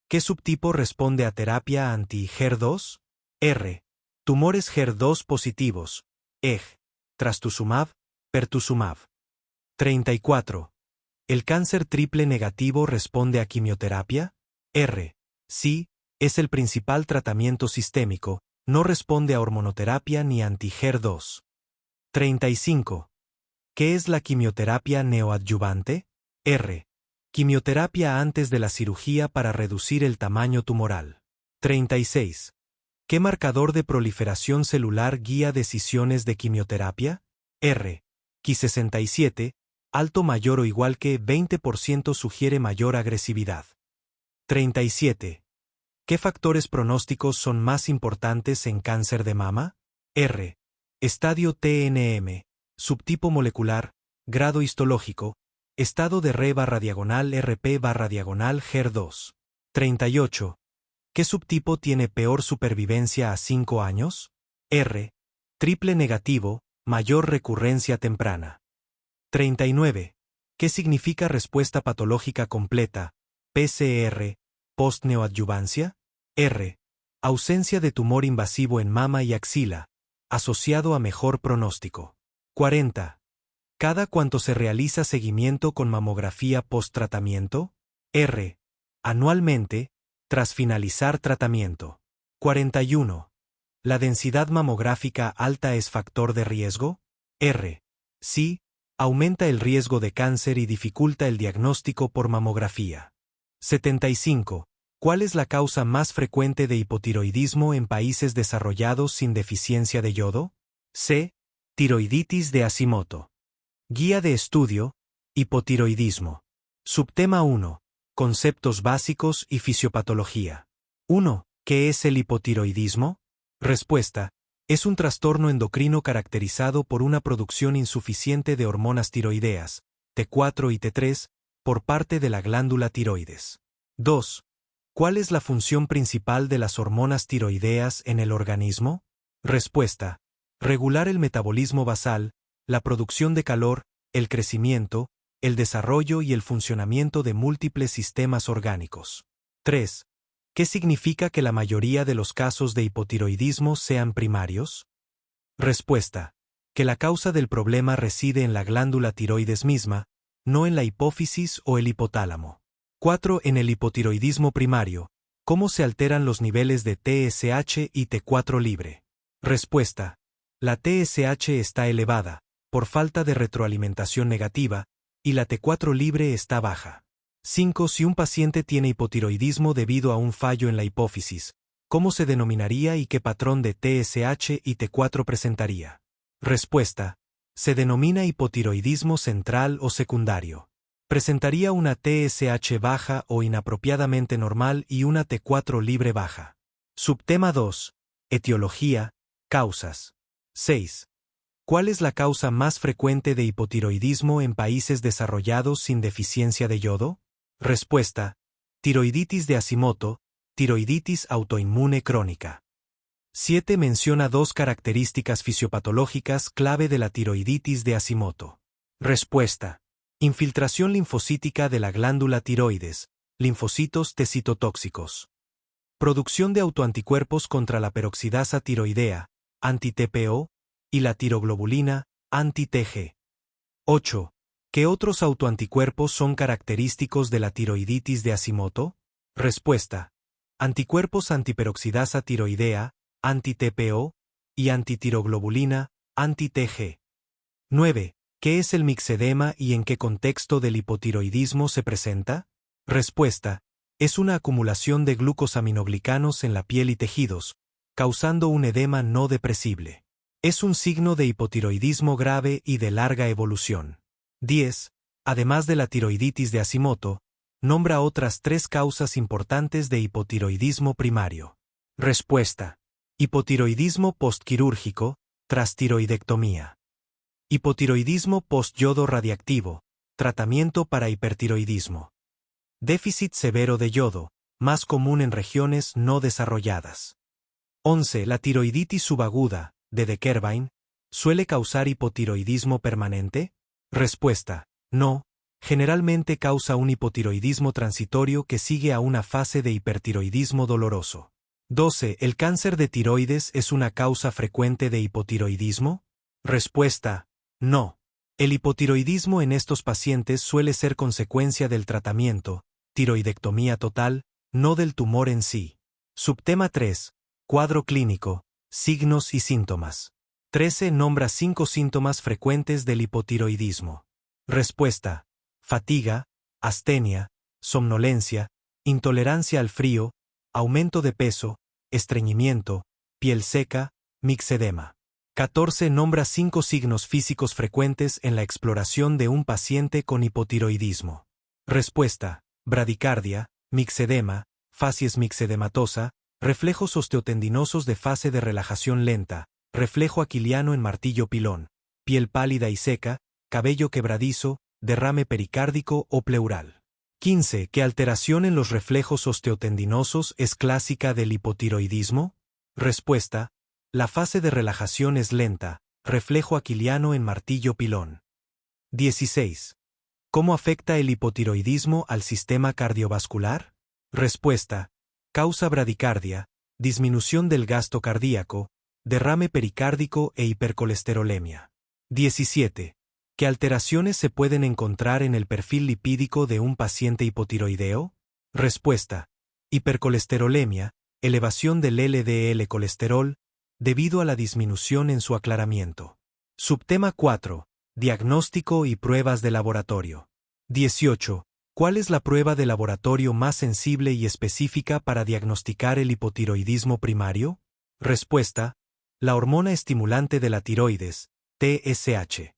¿Qué subtipo responde a terapia anti-HER2? R. Tumores HER2 positivos, EG, trastuzumab, pertuzumab. 34. ¿El cáncer triple negativo responde a quimioterapia? R. Sí, es el principal tratamiento sistémico, no responde a hormonoterapia ni anti-HER2. 35. ¿Qué es la quimioterapia neoadyuvante? R. Quimioterapia antes de la cirugía para reducir el tamaño tumoral. 36. ¿Qué marcador de proliferación celular guía decisiones de quimioterapia? R. Ki67, alto mayor o igual que 20% sugiere mayor agresividad. 37. ¿Qué factores pronósticos son más importantes en cáncer de mama? R. Estadio TNM, subtipo molecular, grado histológico, estado de RE/diagonal RP/diagonal HER2. 38. ¿Qué subtipo tiene peor supervivencia a 5 años? R. Triple negativo, mayor recurrencia temprana. 39. ¿Qué significa respuesta patológica completa, PCR, post-neoadyuvancia? R. Ausencia de tumor invasivo en mama y axila, asociado a mejor pronóstico. 40. ¿Cada cuánto se realiza seguimiento con mamografía post-tratamiento? R. Anualmente, tras finalizar tratamiento. 41. ¿La densidad mamográfica alta es factor de riesgo? R. Sí, aumenta el riesgo de cáncer y dificulta el diagnóstico por mamografía. 75. ¿Cuál es la causa más frecuente de hipotiroidismo en países desarrollados sin deficiencia de yodo? C. Tiroiditis de Hashimoto. Guía de estudio, hipotiroidismo. Subtema 1. Conceptos básicos y fisiopatología. 1. ¿Qué es el hipotiroidismo? Respuesta. Es un trastorno endocrino caracterizado por una producción insuficiente de hormonas tiroideas, T4 y T3, por parte de la glándula tiroides. 2. ¿Cuál es la función principal de las hormonas tiroideas en el organismo? Respuesta. Regular el metabolismo basal, la producción de calor, el crecimiento, el desarrollo y el funcionamiento de múltiples sistemas orgánicos. 3. ¿Qué significa que la mayoría de los casos de hipotiroidismo sean primarios? Respuesta. Que la causa del problema reside en la glándula tiroides misma, no en la hipófisis o el hipotálamo. 4. En el hipotiroidismo primario, ¿cómo se alteran los niveles de TSH y T4 libre? Respuesta. La TSH está elevada, por falta de retroalimentación negativa, y la T4 libre está baja. 5. Si un paciente tiene hipotiroidismo debido a un fallo en la hipófisis, ¿cómo se denominaría y qué patrón de TSH y T4 presentaría? Respuesta. Se denomina hipotiroidismo central o secundario. Presentaría una TSH baja o inapropiadamente normal y una T4 libre baja. Subtema 2. Etiología, causas. 6. ¿Cuál es la causa más frecuente de hipotiroidismo en países desarrollados sin deficiencia de yodo? Respuesta. Tiroiditis de Hashimoto, tiroiditis autoinmune crónica. 7. Menciona dos características fisiopatológicas clave de la tiroiditis de Hashimoto. Respuesta. Infiltración linfocítica de la glándula tiroides, linfocitos T citotóxicos. Producción de autoanticuerpos contra la peroxidasa tiroidea, anti-TPO, y la tiroglobulina, anti-TG. 8. ¿Qué otros autoanticuerpos son característicos de la tiroiditis de Hashimoto? Respuesta. Anticuerpos antiperoxidasa tiroidea, anti-TPO, y antitiroglobulina, anti-TG. 9. ¿Qué es el mixedema y en qué contexto del hipotiroidismo se presenta? Respuesta. Es una acumulación de glucosaminoglicanos en la piel y tejidos, causando un edema no depresible. Es un signo de hipotiroidismo grave y de larga evolución. 10. Además de la tiroiditis de Hashimoto, nombra otras 3 causas importantes de hipotiroidismo primario. Respuesta. Hipotiroidismo postquirúrgico, tras tiroidectomía. Hipotiroidismo post-yodo radiactivo, tratamiento para hipertiroidismo. Déficit severo de yodo, más común en regiones no desarrolladas. 11. La tiroiditis subaguda, de Dequervain, ¿suele causar hipotiroidismo permanente? Respuesta. No, generalmente causa un hipotiroidismo transitorio que sigue a una fase de hipertiroidismo doloroso. 12. ¿El cáncer de tiroides es una causa frecuente de hipotiroidismo? Respuesta. No. El hipotiroidismo en estos pacientes suele ser consecuencia del tratamiento, tiroidectomía total, no del tumor en sí. Subtema 3. Cuadro clínico, signos y síntomas. 13. Nombra 5 síntomas frecuentes del hipotiroidismo. Respuesta. Fatiga, astenia, somnolencia, intolerancia al frío, aumento de peso, estreñimiento, piel seca, mixedema. 14. Nombra 5 signos físicos frecuentes en la exploración de un paciente con hipotiroidismo. Respuesta. Bradicardia, mixedema, facies mixedematosa, reflejos osteotendinosos de fase de relajación lenta, reflejo aquiliano en martillo pilón, piel pálida y seca, cabello quebradizo, derrame pericárdico o pleural. 15. ¿Qué alteración en los reflejos osteotendinosos es clásica del hipotiroidismo? Respuesta. La fase de relajación es lenta, reflejo aquiliano en martillo pilón. 16. ¿Cómo afecta el hipotiroidismo al sistema cardiovascular? Respuesta. Causa bradicardia, disminución del gasto cardíaco, derrame pericárdico e hipercolesterolemia. 17. ¿Qué alteraciones se pueden encontrar en el perfil lipídico de un paciente hipotiroideo? Respuesta. Hipercolesterolemia, elevación del LDL colesterol, debido a la disminución en su aclaramiento. Subtema 4. Diagnóstico y pruebas de laboratorio. 18. ¿Cuál es la prueba de laboratorio más sensible y específica para diagnosticar el hipotiroidismo primario? Respuesta. La hormona estimulante de la tiroides, TSH.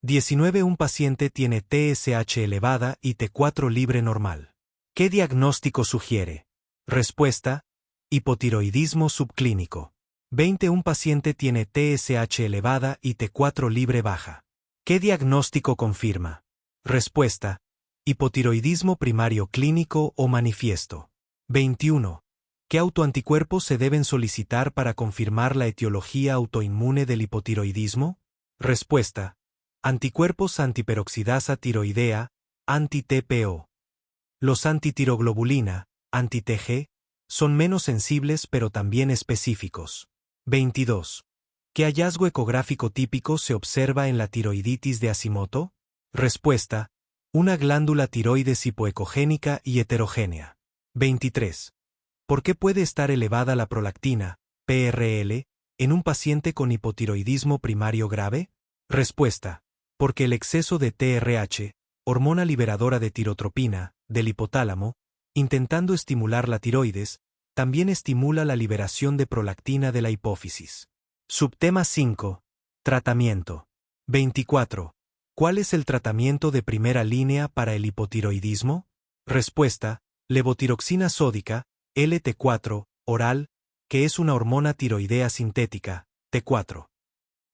19. Un paciente tiene TSH elevada y T4 libre normal. ¿Qué diagnóstico sugiere? Respuesta. Hipotiroidismo subclínico. 20. Un paciente tiene TSH elevada y T4 libre baja. ¿Qué diagnóstico confirma? Respuesta. Hipotiroidismo primario clínico o manifiesto. 21. ¿Qué autoanticuerpos se deben solicitar para confirmar la etiología autoinmune del hipotiroidismo? Respuesta. Anticuerpos antiperoxidasa tiroidea, anti-TPO. Los antitiroglobulina, anti-TG, son menos sensibles pero también específicos. 22. ¿Qué hallazgo ecográfico típico se observa en la tiroiditis de Hashimoto? Respuesta. Una glándula tiroides hipoecogénica y heterogénea. 23. ¿Por qué puede estar elevada la prolactina, PRL, en un paciente con hipotiroidismo primario grave? Respuesta. Porque el exceso de TRH, hormona liberadora de tirotropina, del hipotálamo, intentando estimular la tiroides, también estimula la liberación de prolactina de la hipófisis. Subtema 5. Tratamiento. 24. ¿Cuál es el tratamiento de primera línea para el hipotiroidismo? Respuesta. Levotiroxina sódica, LT4, oral, que es una hormona tiroidea sintética, T4.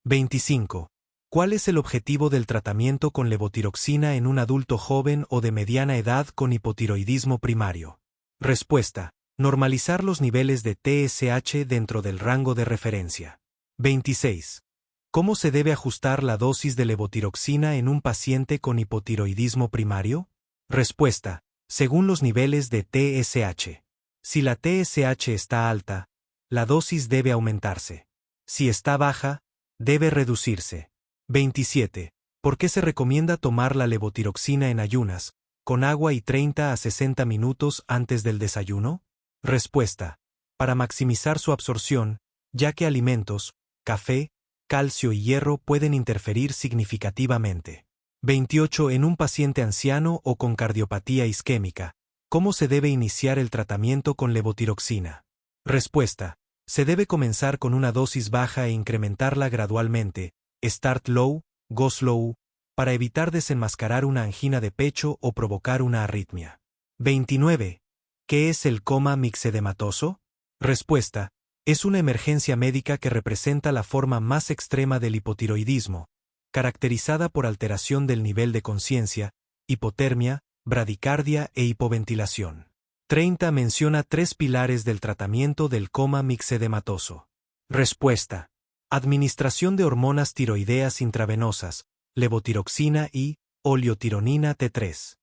25. ¿Cuál es el objetivo del tratamiento con levotiroxina en un adulto joven o de mediana edad con hipotiroidismo primario? Respuesta. Normalizar los niveles de TSH dentro del rango de referencia. 26. ¿Cómo se debe ajustar la dosis de levotiroxina en un paciente con hipotiroidismo primario? Respuesta. Según los niveles de TSH. Si la TSH está alta, la dosis debe aumentarse. Si está baja, debe reducirse. 27. ¿Por qué se recomienda tomar la levotiroxina en ayunas, con agua y 30 a 60 minutos antes del desayuno? Respuesta. Para maximizar su absorción, ya que alimentos, café, calcio y hierro pueden interferir significativamente. 28. En un paciente anciano o con cardiopatía isquémica, ¿cómo se debe iniciar el tratamiento con levotiroxina? Respuesta. Se debe comenzar con una dosis baja e incrementarla gradualmente, start low, go slow, para evitar desenmascarar una angina de pecho o provocar una arritmia. 29. ¿Qué es el coma mixedematoso? Respuesta. Es una emergencia médica que representa la forma más extrema del hipotiroidismo, caracterizada por alteración del nivel de conciencia, hipotermia, bradicardia e hipoventilación. 30. Menciona 3 pilares del tratamiento del coma mixedematoso. Respuesta. Administración de hormonas tiroideas intravenosas, levotiroxina y oleotironina T3.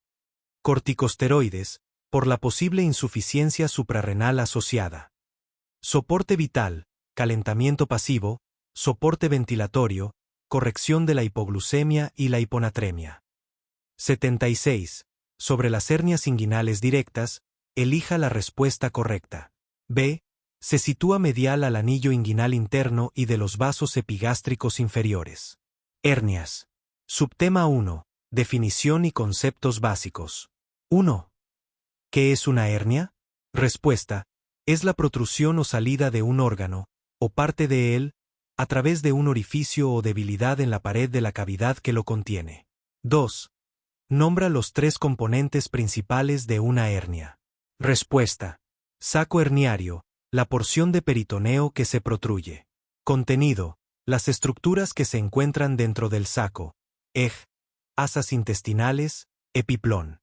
Corticosteroides, por la posible insuficiencia suprarrenal asociada. Soporte vital, calentamiento pasivo, soporte ventilatorio, corrección de la hipoglucemia y la hiponatremia. 76. Sobre las hernias inguinales directas, elija la respuesta correcta. B. Se sitúa medial al anillo inguinal interno y de los vasos epigástricos inferiores. Hernias. Subtema 1. Definición y conceptos básicos. 1. ¿Qué es una hernia? Respuesta. Es la protrusión o salida de un órgano, o parte de él, a través de un orificio o debilidad en la pared de la cavidad que lo contiene. 2. Nombra los 3 componentes principales de una hernia. Respuesta. Saco herniario, la porción de peritoneo que se protruye. Contenido. Las estructuras que se encuentran dentro del saco. Asas intestinales, epiplón.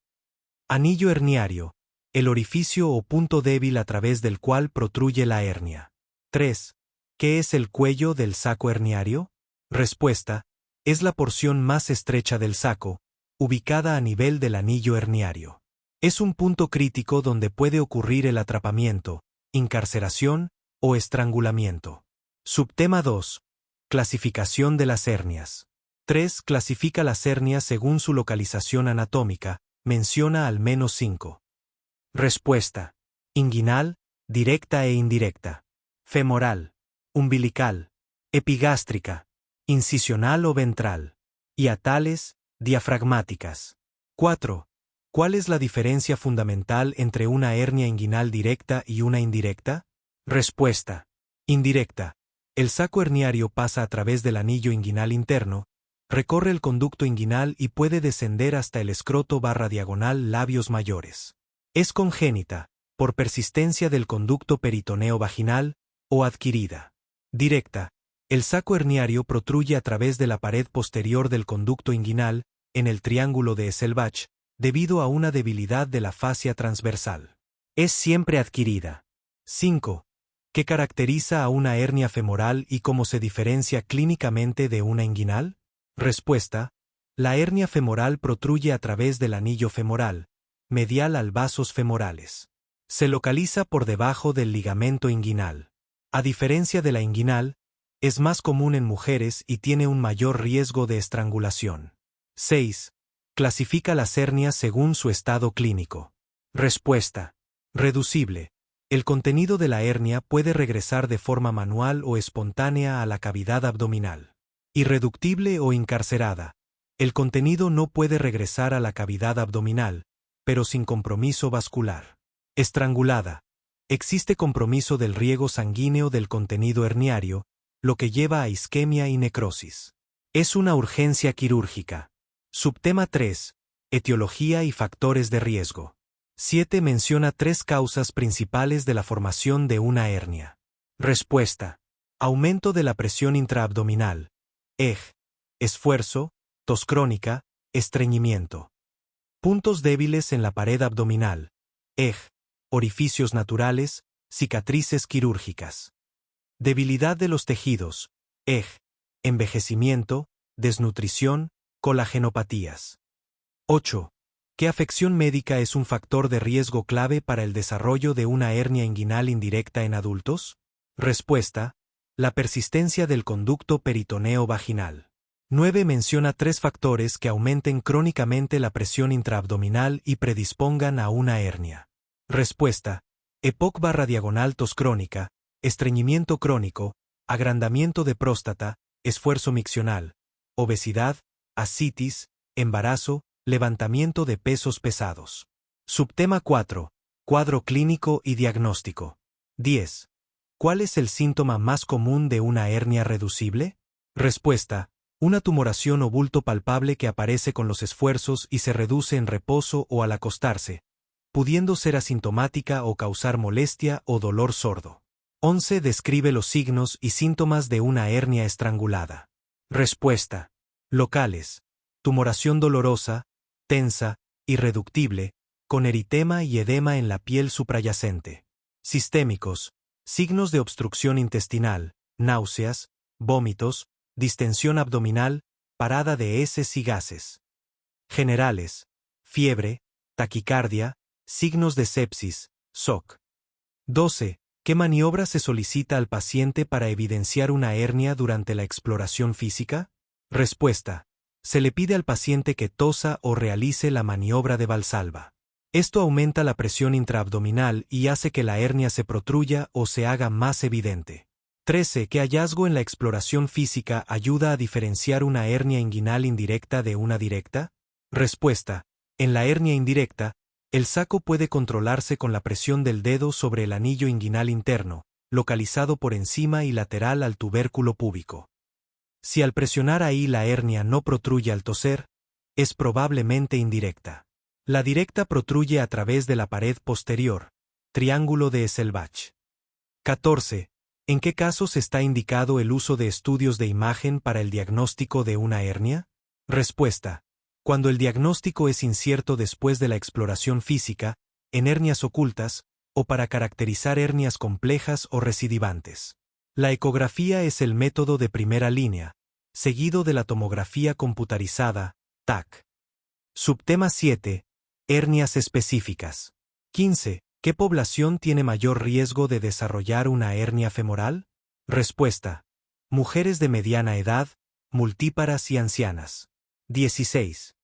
Anillo herniario. El orificio o punto débil a través del cual protruye la hernia. 3. ¿Qué es el cuello del saco herniario? Respuesta. Es la porción más estrecha del saco, ubicada a nivel del anillo herniario. Es un punto crítico donde puede ocurrir el atrapamiento, incarceración o estrangulamiento. Subtema 2. Clasificación de las hernias. 3. Clasifica las hernias según su localización anatómica, menciona al menos 5. Respuesta. Inguinal, directa e indirecta. Femoral. Umbilical. Epigástrica. Incisional o ventral. Hiatales, diafragmáticas. 4. ¿Cuál es la diferencia fundamental entre una hernia inguinal directa y una indirecta? Respuesta. Indirecta. El saco herniario pasa a través del anillo inguinal interno, recorre el conducto inguinal y puede descender hasta el escroto/diagonal labios mayores. Es congénita, por persistencia del conducto peritoneo vaginal, o adquirida. Directa. El saco herniario protruye a través de la pared posterior del conducto inguinal, en el triángulo de Esselbach, debido a una debilidad de la fascia transversal. Es siempre adquirida. 5. ¿Qué caracteriza a una hernia femoral y cómo se diferencia clínicamente de una inguinal? Respuesta. La hernia femoral protruye a través del anillo femoral, medial al vasos femorales. Se localiza por debajo del ligamento inguinal. A diferencia de la inguinal, es más común en mujeres y tiene un mayor riesgo de estrangulación. 6. Clasifica las hernias según su estado clínico. Respuesta. Reducible. El contenido de la hernia puede regresar de forma manual o espontánea a la cavidad abdominal. Irreductible o incarcerada. El contenido no puede regresar a la cavidad abdominal, pero sin compromiso vascular. Estrangulada. Existe compromiso del riego sanguíneo del contenido herniario, lo que lleva a isquemia y necrosis. Es una urgencia quirúrgica. Subtema 3. Etiología y factores de riesgo. 7. Menciona 3 causas principales de la formación de una hernia. Respuesta. Aumento de la presión intraabdominal. Esfuerzo, tos crónica, estreñimiento. Puntos débiles en la pared abdominal. Orificios naturales, cicatrices quirúrgicas. Debilidad de los tejidos. Envejecimiento, desnutrición, colagenopatías. 8. ¿Qué afección médica es un factor de riesgo clave para el desarrollo de una hernia inguinal indirecta en adultos? Respuesta. La persistencia del conducto peritoneo vaginal. 9. Menciona 3 factores que aumenten crónicamente la presión intraabdominal y predispongan a una hernia. Respuesta. EPOC/diagonal tos crónica, estreñimiento crónico, agrandamiento de próstata, esfuerzo miccional, obesidad, ascitis, embarazo, levantamiento de pesos pesados. Subtema 4. Cuadro clínico y diagnóstico. 10. ¿Cuál es el síntoma más común de una hernia reducible? Respuesta. Una tumoración o bulto palpable que aparece con los esfuerzos y se reduce en reposo o al acostarse, pudiendo ser asintomática o causar molestia o dolor sordo. 11. Describe los signos y síntomas de una hernia estrangulada. Respuesta. Locales. Tumoración dolorosa, tensa, irreductible, con eritema y edema en la piel suprayacente. Sistémicos. Signos de obstrucción intestinal, náuseas, vómitos, distensión abdominal, parada de heces y gases. Generales. Fiebre, taquicardia, signos de sepsis, SOC. 12. ¿Qué maniobra se solicita al paciente para evidenciar una hernia durante la exploración física? Respuesta. Se le pide al paciente que tosa o realice la maniobra de Valsalva. Esto aumenta la presión intraabdominal y hace que la hernia se protruya o se haga más evidente. 13. ¿Qué hallazgo en la exploración física ayuda a diferenciar una hernia inguinal indirecta de una directa? Respuesta. En la hernia indirecta, el saco puede controlarse con la presión del dedo sobre el anillo inguinal interno, localizado por encima y lateral al tubérculo púbico. Si al presionar ahí la hernia no protruye al toser, es probablemente indirecta. La directa protruye a través de la pared posterior, triángulo de Esselbach. 14. ¿En qué casos está indicado el uso de estudios de imagen para el diagnóstico de una hernia? Respuesta. Cuando el diagnóstico es incierto después de la exploración física, en hernias ocultas, o para caracterizar hernias complejas o recidivantes. La ecografía es el método de primera línea, seguido de la tomografía computarizada, TAC. Subtema 7. Hernias específicas. 15. ¿Qué población tiene mayor riesgo de desarrollar una hernia femoral? Respuesta. Mujeres de mediana edad, multíparas y ancianas. 16.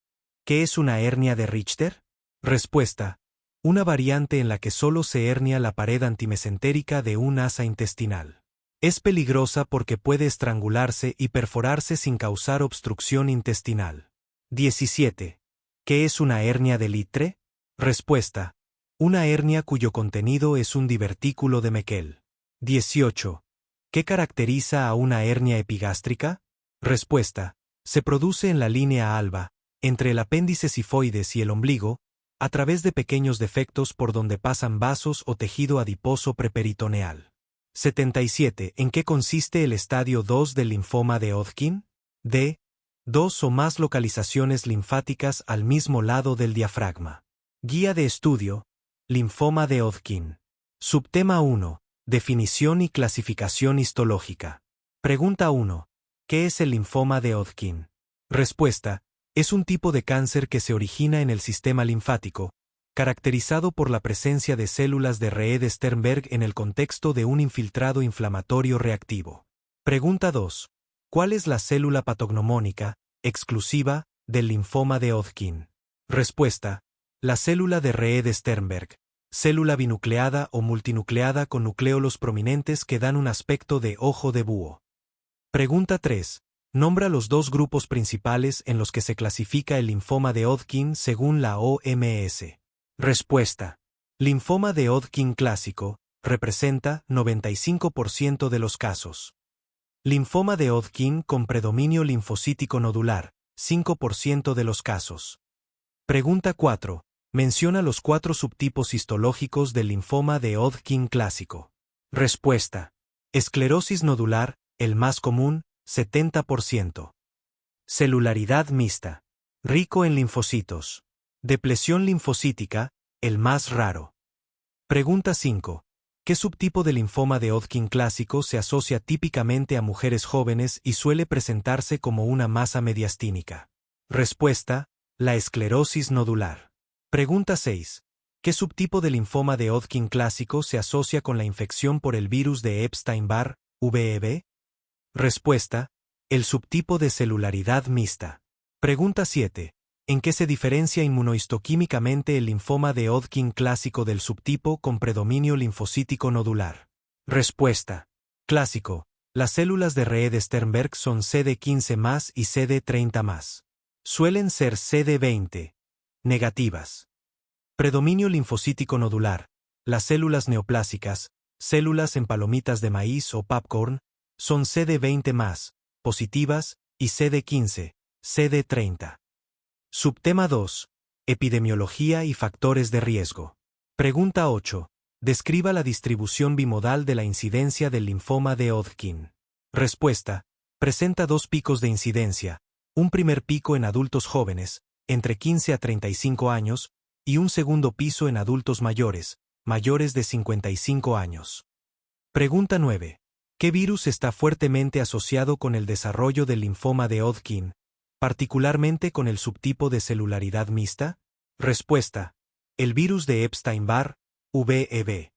¿Qué es una hernia de Richter? Respuesta. Una variante en la que solo se hernia la pared antimesentérica de un asa intestinal. Es peligrosa porque puede estrangularse y perforarse sin causar obstrucción intestinal. 17. ¿Qué es una hernia de Litre? Respuesta. Una hernia cuyo contenido es un divertículo de Meckel. 18. ¿Qué caracteriza a una hernia epigástrica? Respuesta. Se produce en la línea alba, entre el apéndice sifoides y el ombligo, a través de pequeños defectos por donde pasan vasos o tejido adiposo preperitoneal. 77. ¿En qué consiste el estadio 2 del linfoma de Hodgkin? D. Dos o más localizaciones linfáticas al mismo lado del diafragma. Guía de estudio. Linfoma de Hodgkin. Subtema 1. Definición y clasificación histológica. Pregunta 1. ¿Qué es el linfoma de Hodgkin? Respuesta. Es un tipo de cáncer que se origina en el sistema linfático, caracterizado por la presencia de células de Reed-Sternberg en el contexto de un infiltrado inflamatorio reactivo. Pregunta 2. ¿Cuál es la célula patognomónica, exclusiva, del linfoma de Hodgkin? Respuesta. La célula de Reed-Sternberg, célula binucleada o multinucleada con nucleolos prominentes que dan un aspecto de ojo de búho. Pregunta 3. Nombra los dos grupos principales en los que se clasifica el linfoma de Hodgkin según la OMS. Respuesta. Linfoma de Hodgkin clásico, representa 95% de los casos. Linfoma de Hodgkin con predominio linfocítico nodular, 5% de los casos. Pregunta 4. Menciona los 4 subtipos histológicos del linfoma de Hodgkin clásico. Respuesta. Esclerosis nodular, el más común, 70%. Celularidad mixta. Rico en linfocitos. Depresión linfocítica, el más raro. Pregunta 5. ¿Qué subtipo de linfoma de Hodgkin clásico se asocia típicamente a mujeres jóvenes y suele presentarse como una masa mediastínica? Respuesta. La esclerosis nodular. Pregunta 6. ¿Qué subtipo de linfoma de Hodgkin clásico se asocia con la infección por el virus de Epstein-Barr, VEB? Respuesta. El subtipo de celularidad mixta. Pregunta 7. ¿En qué se diferencia inmunohistoquímicamente el linfoma de Hodgkin clásico del subtipo con predominio linfocítico nodular? Respuesta. Clásico. Las células de Reed-Sternberg son CD15+ y CD30+. Suelen ser CD20. Negativas. Predominio linfocítico nodular. Las células neoplásicas, células en palomitas de maíz o popcorn, son CD20+, positivas, y CD15, CD30. Subtema 2. Epidemiología y factores de riesgo. Pregunta 8. Describa la distribución bimodal de la incidencia del linfoma de Hodgkin. Respuesta. Presenta 2 picos de incidencia, un primer pico en adultos jóvenes, entre 15 a 35 años, y un segundo piso en adultos mayores, mayores de 55 años. Pregunta 9. ¿Qué virus está fuertemente asociado con el desarrollo del linfoma de Hodgkin, particularmente con el subtipo de celularidad mixta? Respuesta. El virus de Epstein-Barr, VEB.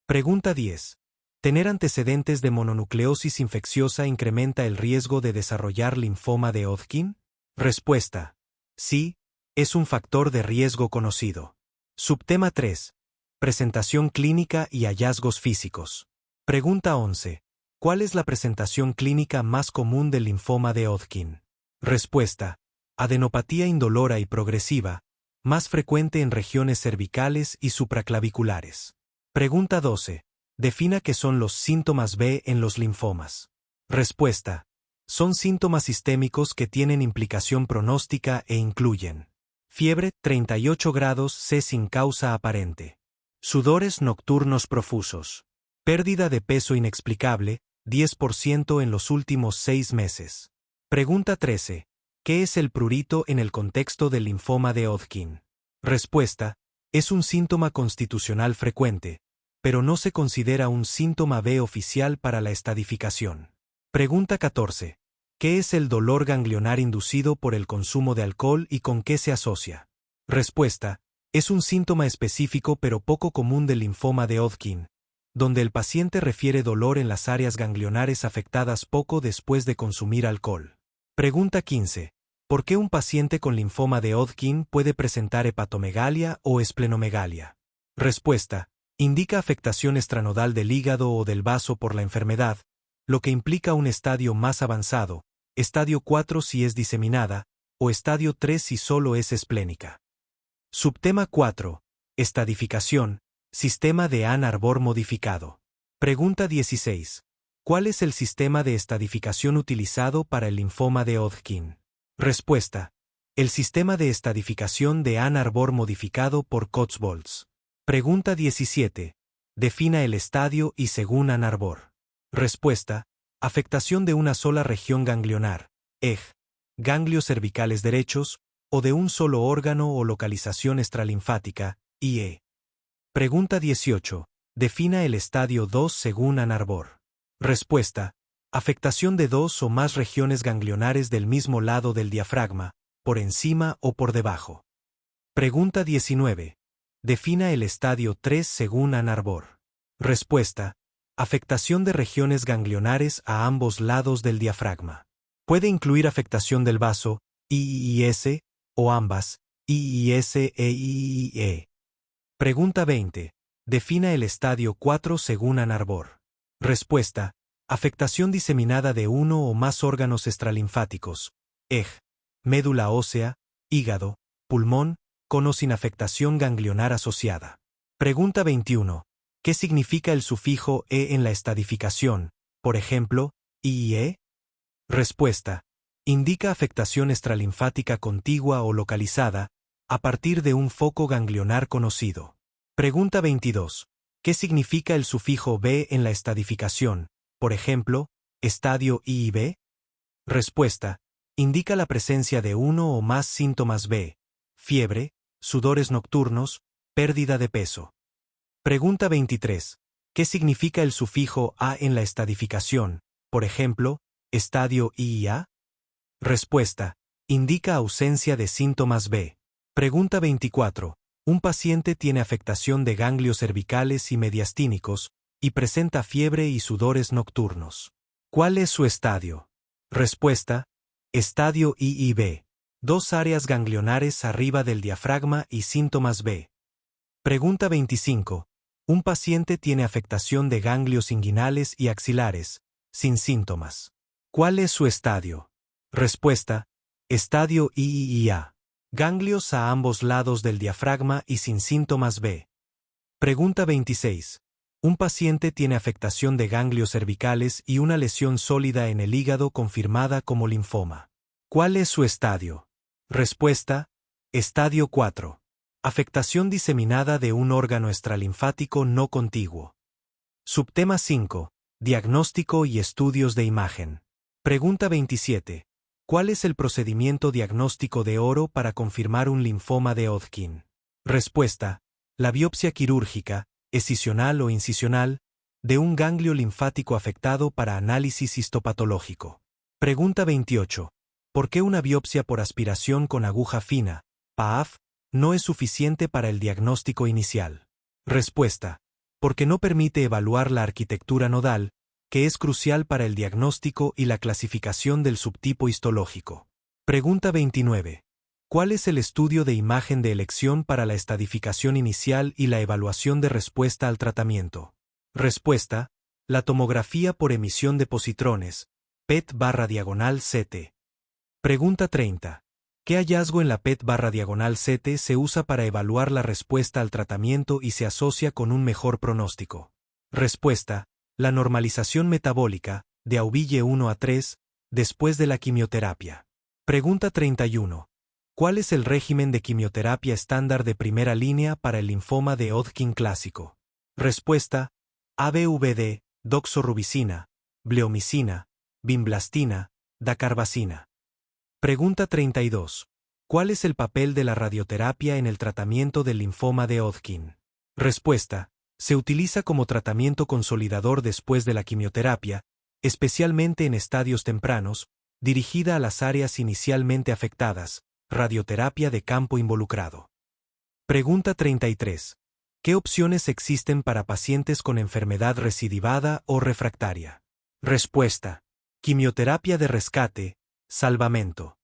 Pregunta 10. ¿Tener antecedentes de mononucleosis infecciosa incrementa el riesgo de desarrollar linfoma de Hodgkin? Respuesta. Sí, es un factor de riesgo conocido. Subtema 3. Presentación clínica y hallazgos físicos. Pregunta 11. ¿Cuál es la presentación clínica más común del linfoma de Hodgkin? Respuesta. Adenopatía indolora y progresiva, más frecuente en regiones cervicales y supraclaviculares. Pregunta 12. Defina qué son los síntomas B en los linfomas. Respuesta. Son síntomas sistémicos que tienen implicación pronóstica e incluyen fiebre, 38 grados C sin causa aparente. Sudores nocturnos profusos. Pérdida de peso inexplicable, 10% en los últimos 6 meses. Pregunta 13. ¿Qué es el prurito en el contexto del linfoma de Hodgkin? Respuesta: es un síntoma constitucional frecuente, pero no se considera un síntoma B oficial para la estadificación. Pregunta 14. ¿Qué es el dolor ganglionar inducido por el consumo de alcohol y con qué se asocia? Respuesta: es un síntoma específico pero poco común del linfoma de Hodgkin, donde el paciente refiere dolor en las áreas ganglionares afectadas poco después de consumir alcohol. Pregunta 15. ¿Por qué un paciente con linfoma de Hodgkin puede presentar hepatomegalia o esplenomegalia? Respuesta: indica afectación extranodal del hígado o del vaso por la enfermedad, lo que implica un estadio más avanzado, estadio 4 si es diseminada, o estadio 3 si solo es esplénica. Subtema 4. Estadificación, sistema de Ann Arbor modificado. Pregunta 16. ¿Cuál es el sistema de estadificación utilizado para el linfoma de Hodgkin? Respuesta: el sistema de estadificación de Ann Arbor modificado por Cotswolds. Pregunta 17. Defina el estadio y según Ann Arbor. Respuesta: afectación de una sola región ganglionar, EG, ganglios cervicales derechos, o de un solo órgano o localización extralinfática, IE. Pregunta 18. Defina el estadio 2 según Ann Arbor. Respuesta: afectación de dos o más regiones ganglionares del mismo lado del diafragma, por encima o por debajo. Pregunta 19. Defina el estadio 3 según Ann Arbor. Respuesta: afectación de regiones ganglionares a ambos lados del diafragma. Puede incluir afectación del vaso, IIS, o ambas, IIS e IIE. Pregunta 20. Defina el estadio 4 según Ann Arbor. Respuesta: afectación diseminada de uno o más órganos extralinfáticos, EG, médula ósea, hígado, pulmón, con o sin afectación ganglionar asociada. Pregunta 21. ¿Qué significa el sufijo E en la estadificación, por ejemplo, IE? Respuesta: indica afectación extralinfática contigua o localizada, a partir de un foco ganglionar conocido. Pregunta 22. ¿Qué significa el sufijo B en la estadificación, por ejemplo, estadio IIB? Respuesta: indica la presencia de uno o más síntomas B, fiebre, sudores nocturnos, pérdida de peso. Pregunta 23. ¿Qué significa el sufijo A en la estadificación, por ejemplo, estadio IIA? Respuesta: indica ausencia de síntomas B. Pregunta 24. Un paciente tiene afectación de ganglios cervicales y mediastínicos, y presenta fiebre y sudores nocturnos. ¿Cuál es su estadio? Respuesta: estadio IIB. Dos áreas ganglionares arriba del diafragma y síntomas B. Pregunta 25. Un paciente tiene afectación de ganglios inguinales y axilares, sin síntomas. ¿Cuál es su estadio? Respuesta: estadio IIA. Ganglios a ambos lados del diafragma y sin síntomas B. Pregunta 26. Un paciente tiene afectación de ganglios cervicales y una lesión sólida en el hígado confirmada como linfoma. ¿Cuál es su estadio? Respuesta: estadio 4. Afectación diseminada de un órgano extralinfático no contiguo. Subtema 5. Diagnóstico y estudios de imagen. Pregunta 27. ¿Cuál es el procedimiento diagnóstico de oro para confirmar un linfoma de Hodgkin? Respuesta: la biopsia quirúrgica, excisional o incisional, de un ganglio linfático afectado para análisis histopatológico. Pregunta 28. ¿Por qué una biopsia por aspiración con aguja fina, PAAF, no es suficiente para el diagnóstico inicial? Respuesta: porque no permite evaluar la arquitectura nodal, que es crucial para el diagnóstico y la clasificación del subtipo histológico. Pregunta 29. ¿Cuál es el estudio de imagen de elección para la estadificación inicial y la evaluación de respuesta al tratamiento? Respuesta: la tomografía por emisión de positrones, PET/CT. Pregunta 30. ¿Qué hallazgo en la PET/CT se usa para evaluar la respuesta al tratamiento y se asocia con un mejor pronóstico? Respuesta: la normalización metabólica, de Auville 1 a 3, después de la quimioterapia. Pregunta 31. ¿Cuál es el régimen de quimioterapia estándar de primera línea para el linfoma de Hodgkin clásico? Respuesta: ABVD, doxorubicina, bleomicina, vinblastina, dacarbazina. Pregunta 32. ¿Cuál es el papel de la radioterapia en el tratamiento del linfoma de Hodgkin? Respuesta. Se utiliza como tratamiento consolidador después de la quimioterapia, especialmente en estadios tempranos, dirigida a las áreas inicialmente afectadas, radioterapia de campo involucrado. Pregunta 33. ¿Qué opciones existen para pacientes con enfermedad recidivada o refractaria? Respuesta. Quimioterapia de rescate, salvamento.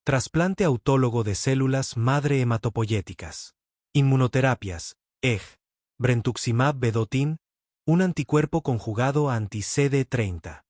Trasplante autólogo de células madre hematopoyéticas. Inmunoterapias, EG, brentuximab vedotin, un anticuerpo conjugado a anti-CD30.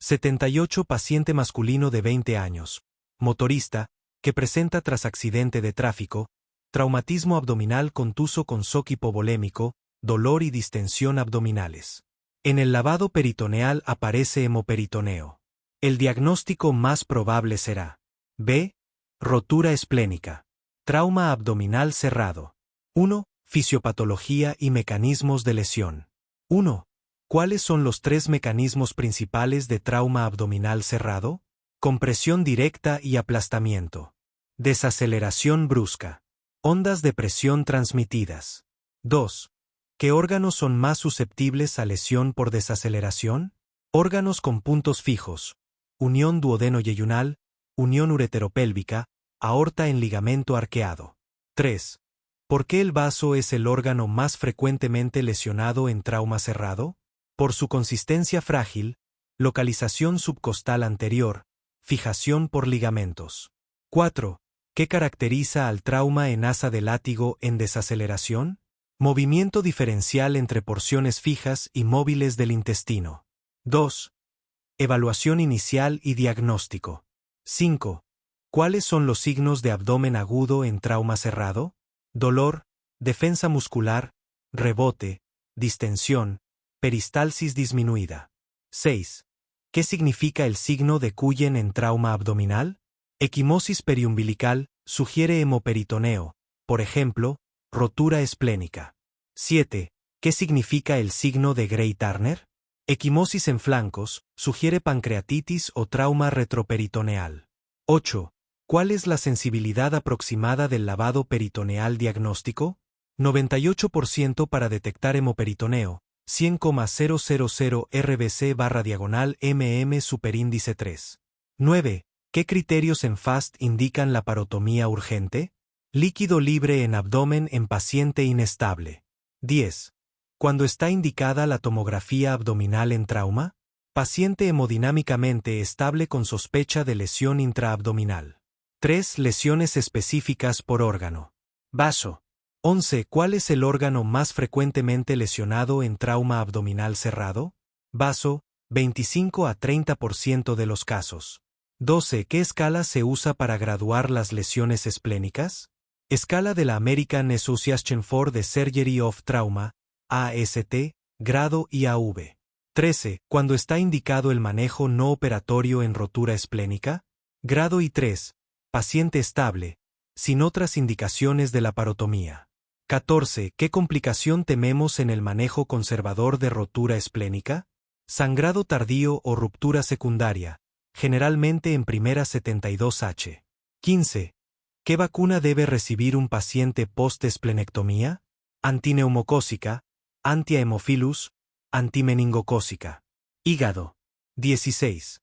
78 paciente masculino de 20 años, motorista, que presenta tras accidente de tráfico, traumatismo abdominal contuso con shock hipovolémico, dolor y distensión abdominales. En el lavado peritoneal aparece hemoperitoneo. El diagnóstico más probable será B. Rotura esplénica. Trauma abdominal cerrado. 1. Fisiopatología y mecanismos de lesión. 1. ¿Cuáles son los tres mecanismos principales de trauma abdominal cerrado? Compresión directa y aplastamiento. Desaceleración brusca. Ondas de presión transmitidas. 2. ¿Qué órganos son más susceptibles a lesión por desaceleración? Órganos con puntos fijos. Unión duodeno-yeyunal, unión ureteropélvica, aorta en ligamento arqueado. 3. ¿Por qué el vaso es el órgano más frecuentemente lesionado en trauma cerrado? Por su consistencia frágil, localización subcostal anterior, fijación por ligamentos. 4. ¿Qué caracteriza al trauma en asa de látigo en desaceleración? Movimiento diferencial entre porciones fijas y móviles del intestino. 2. Evaluación inicial y diagnóstico. 5. ¿Cuáles son los signos de abdomen agudo en trauma cerrado? Dolor, defensa muscular, rebote, distensión, peristalsis disminuida. 6. ¿Qué significa el signo de Cullen en trauma abdominal? Equimosis periumbilical, sugiere hemoperitoneo, por ejemplo, rotura esplénica. 7. ¿Qué significa el signo de Gray-Turner? Equimosis en flancos, sugiere pancreatitis o trauma retroperitoneal. 8. ¿Cuál es la sensibilidad aproximada del lavado peritoneal diagnóstico? 98% para detectar hemoperitoneo, 100,000 RBC/diagonal superíndice 3. 9. ¿Qué criterios en FAST indican la parotomía urgente? Líquido libre en abdomen en paciente inestable. 10. ¿Cuándo está indicada la tomografía abdominal en trauma? Paciente hemodinámicamente estable con sospecha de lesión intraabdominal. 3. Lesiones específicas por órgano. Vaso. 11. ¿Cuál es el órgano más frecuentemente lesionado en trauma abdominal cerrado? Vaso, 25 a 30% de los casos. 12. ¿Qué escala se usa para graduar las lesiones esplénicas? Escala de la American Association for the Surgery of Trauma, AST, grado IAV. 13. ¿Cuándo está indicado el manejo no operatorio en rotura esplénica? Grado I3. Paciente estable, sin otras indicaciones de la parotomía. 14. ¿Qué complicación tememos en el manejo conservador de rotura esplénica? Sangrado tardío o ruptura secundaria, generalmente en primera 72H. 15. ¿Qué vacuna debe recibir un paciente post-esplenectomía? Antineumocócica, anti-Haemophilus, antimeningocócica. Hígado. 16.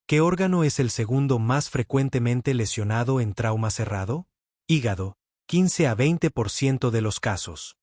¿Qué órgano es el segundo más frecuentemente lesionado en trauma cerrado? Hígado, 15 a 20% de los casos.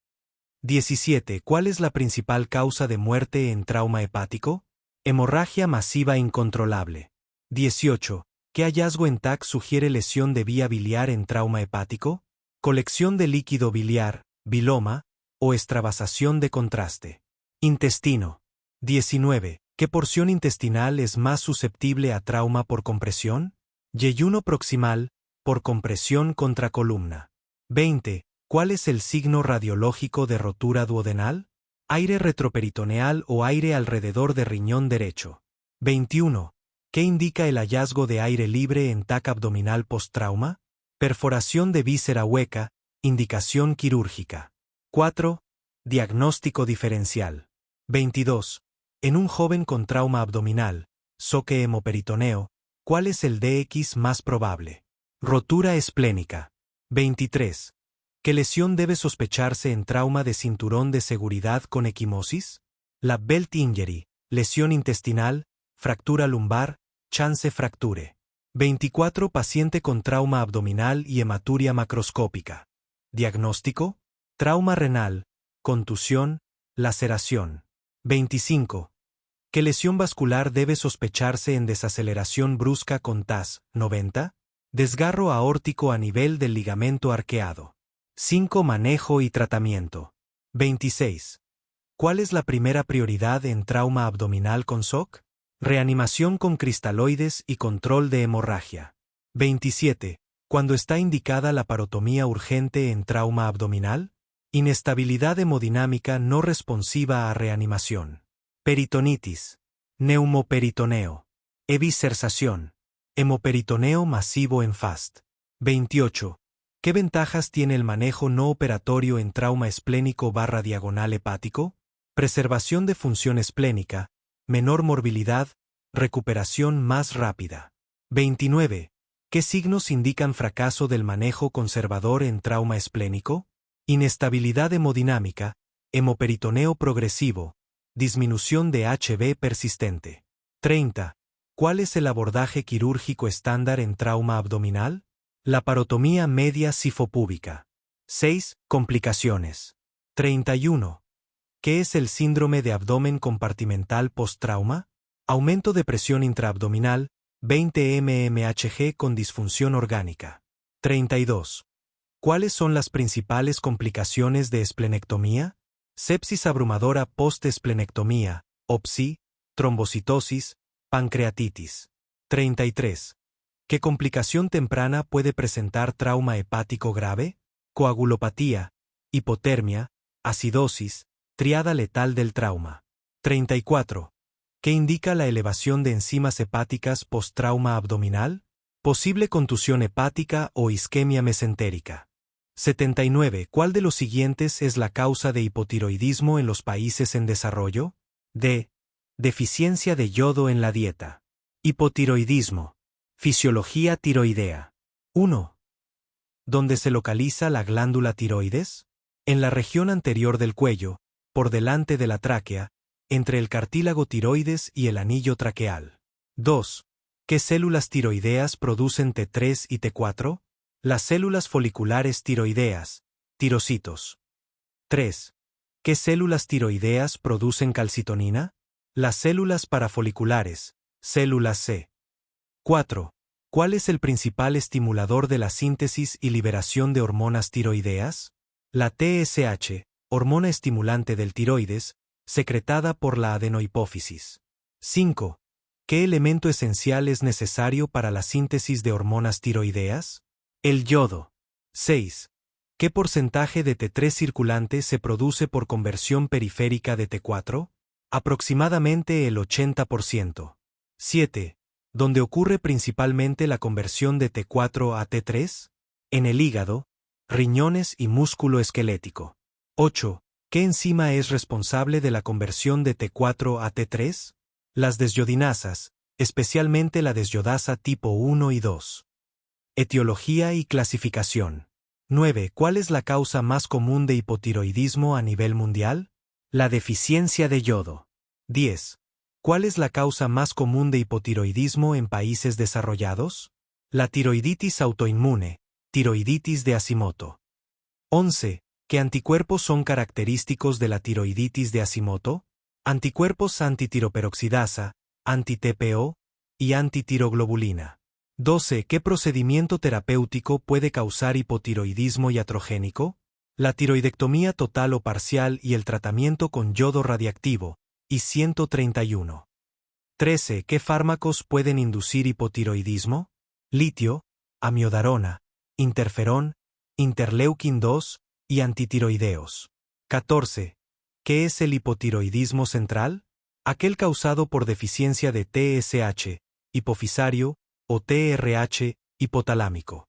17. ¿Cuál es la principal causa de muerte en trauma hepático? Hemorragia masiva incontrolable. 18. ¿Qué hallazgo en TAC sugiere lesión de vía biliar en trauma hepático? Colección de líquido biliar, biloma, o extravasación de contraste. Intestino. 19. ¿Qué porción intestinal es más susceptible a trauma por compresión? Yeyuno proximal, por compresión contra columna. 20. ¿Cuál es el signo radiológico de rotura duodenal? Aire retroperitoneal o aire alrededor de riñón derecho. 21. ¿Qué indica el hallazgo de aire libre en TAC abdominal post-trauma? Perforación de víscera hueca, indicación quirúrgica. 4. Diagnóstico diferencial. 22. En un joven con trauma abdominal, shock hemoperitoneo, ¿Cuál es el DX más probable? Rotura esplénica. 23. ¿Qué lesión debe sospecharse en trauma de cinturón de seguridad con equimosis? La belt injury, lesión intestinal, fractura lumbar, chance fracture. 24. Paciente con trauma abdominal y hematuria macroscópica. Diagnóstico: trauma renal, contusión, laceración. 25. ¿Qué lesión vascular debe sospecharse en desaceleración brusca con TAS 90? Desgarro aórtico a nivel del ligamento arqueado. 5. Manejo y tratamiento. 26. ¿Cuál es la primera prioridad en trauma abdominal con SOC? Reanimación con cristaloides y control de hemorragia. 27. ¿Cuándo está indicada la parotomía urgente en trauma abdominal? Inestabilidad hemodinámica no responsiva a reanimación. Peritonitis. Neumoperitoneo. Eviscersación. Hemoperitoneo masivo en FAST. 28. ¿Qué ventajas tiene el manejo no operatorio en trauma esplénico/diagonal hepático? Preservación de función esplénica, menor morbilidad, recuperación más rápida. 29. ¿Qué signos indican fracaso del manejo conservador en trauma esplénico? Inestabilidad hemodinámica, hemoperitoneo progresivo, disminución de HB persistente. 30. ¿Cuál es el abordaje quirúrgico estándar en trauma abdominal? Laparotomía media sifopúbica. 6. Complicaciones. 31. ¿Qué es el síndrome de abdomen compartimental post-trauma? Aumento de presión intraabdominal, 20 mmHg con disfunción orgánica. 32. ¿Cuáles son las principales complicaciones de esplenectomía? Sepsis abrumadora post-esplenectomía, OPSI, trombocitosis, pancreatitis. 33. ¿Qué complicación temprana puede presentar trauma hepático grave? Coagulopatía, hipotermia, acidosis, triada letal del trauma. 34. ¿Qué indica la elevación de enzimas hepáticas post-trauma abdominal? Posible contusión hepática o isquemia mesentérica. 79. ¿Cuál de los siguientes es la causa de hipotiroidismo en los países en desarrollo? D. Deficiencia de yodo en la dieta. Hipotiroidismo. Fisiología tiroidea. 1. ¿Dónde se localiza la glándula tiroides? En la región anterior del cuello, por delante de la tráquea, entre el cartílago tiroides y el anillo traqueal. 2. ¿Qué células tiroideas producen T3 y T4? Las células foliculares tiroideas, tirocitos. 3. ¿Qué células tiroideas producen calcitonina? Las células parafoliculares, células C. 4. ¿Cuál es el principal estimulador de la síntesis y liberación de hormonas tiroideas? La TSH, hormona estimulante del tiroides, secretada por la adenohipófisis. 5. ¿Qué elemento esencial es necesario para la síntesis de hormonas tiroideas? El yodo. 6. ¿Qué porcentaje de T3 circulante se produce por conversión periférica de T4? Aproximadamente el 80%. 7. ¿Dónde ocurre principalmente la conversión de T4 a T3? En el hígado, riñones y músculo esquelético. 8. ¿Qué enzima es responsable de la conversión de T4 a T3? Las desyodinasas, especialmente la desyodasa tipo 1 y 2. Etiología y clasificación. 9. ¿Cuál es la causa más común de hipotiroidismo a nivel mundial? La deficiencia de yodo. 10. ¿Cuál es la causa más común de hipotiroidismo en países desarrollados? La tiroiditis autoinmune, tiroiditis de Hashimoto. 11. ¿Qué anticuerpos son característicos de la tiroiditis de Hashimoto? Anticuerpos antitiroperoxidasa, anti-TPO y antitiroglobulina. 12. ¿Qué procedimiento terapéutico puede causar hipotiroidismo iatrogénico? La tiroidectomía total o parcial y el tratamiento con yodo radiactivo, y 131. 13. ¿Qué fármacos pueden inducir hipotiroidismo? Litio, amiodarona, interferón, interleukin 2 y antitiroideos. 14. ¿Qué es el hipotiroidismo central? Aquel causado por deficiencia de TSH, hipofisario, o TRH, hipotalámico.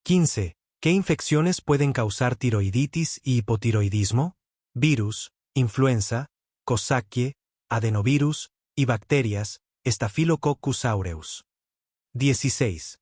15. ¿Qué infecciones pueden causar tiroiditis y hipotiroidismo? Virus, influenza, Coxsackie, adenovirus y bacterias, Staphylococcus aureus. 16.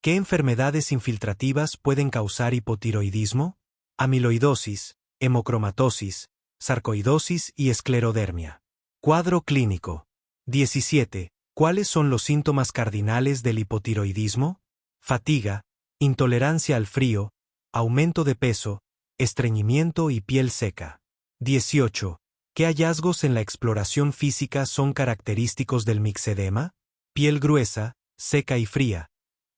¿Qué enfermedades infiltrativas pueden causar hipotiroidismo? Amiloidosis, hemocromatosis, sarcoidosis y esclerodermia. Cuadro clínico. 17. ¿Cuáles son los síntomas cardinales del hipotiroidismo? Fatiga, intolerancia al frío, aumento de peso, estreñimiento y piel seca. 18. ¿Qué hallazgos en la exploración física son característicos del mixedema? Piel gruesa, seca y fría.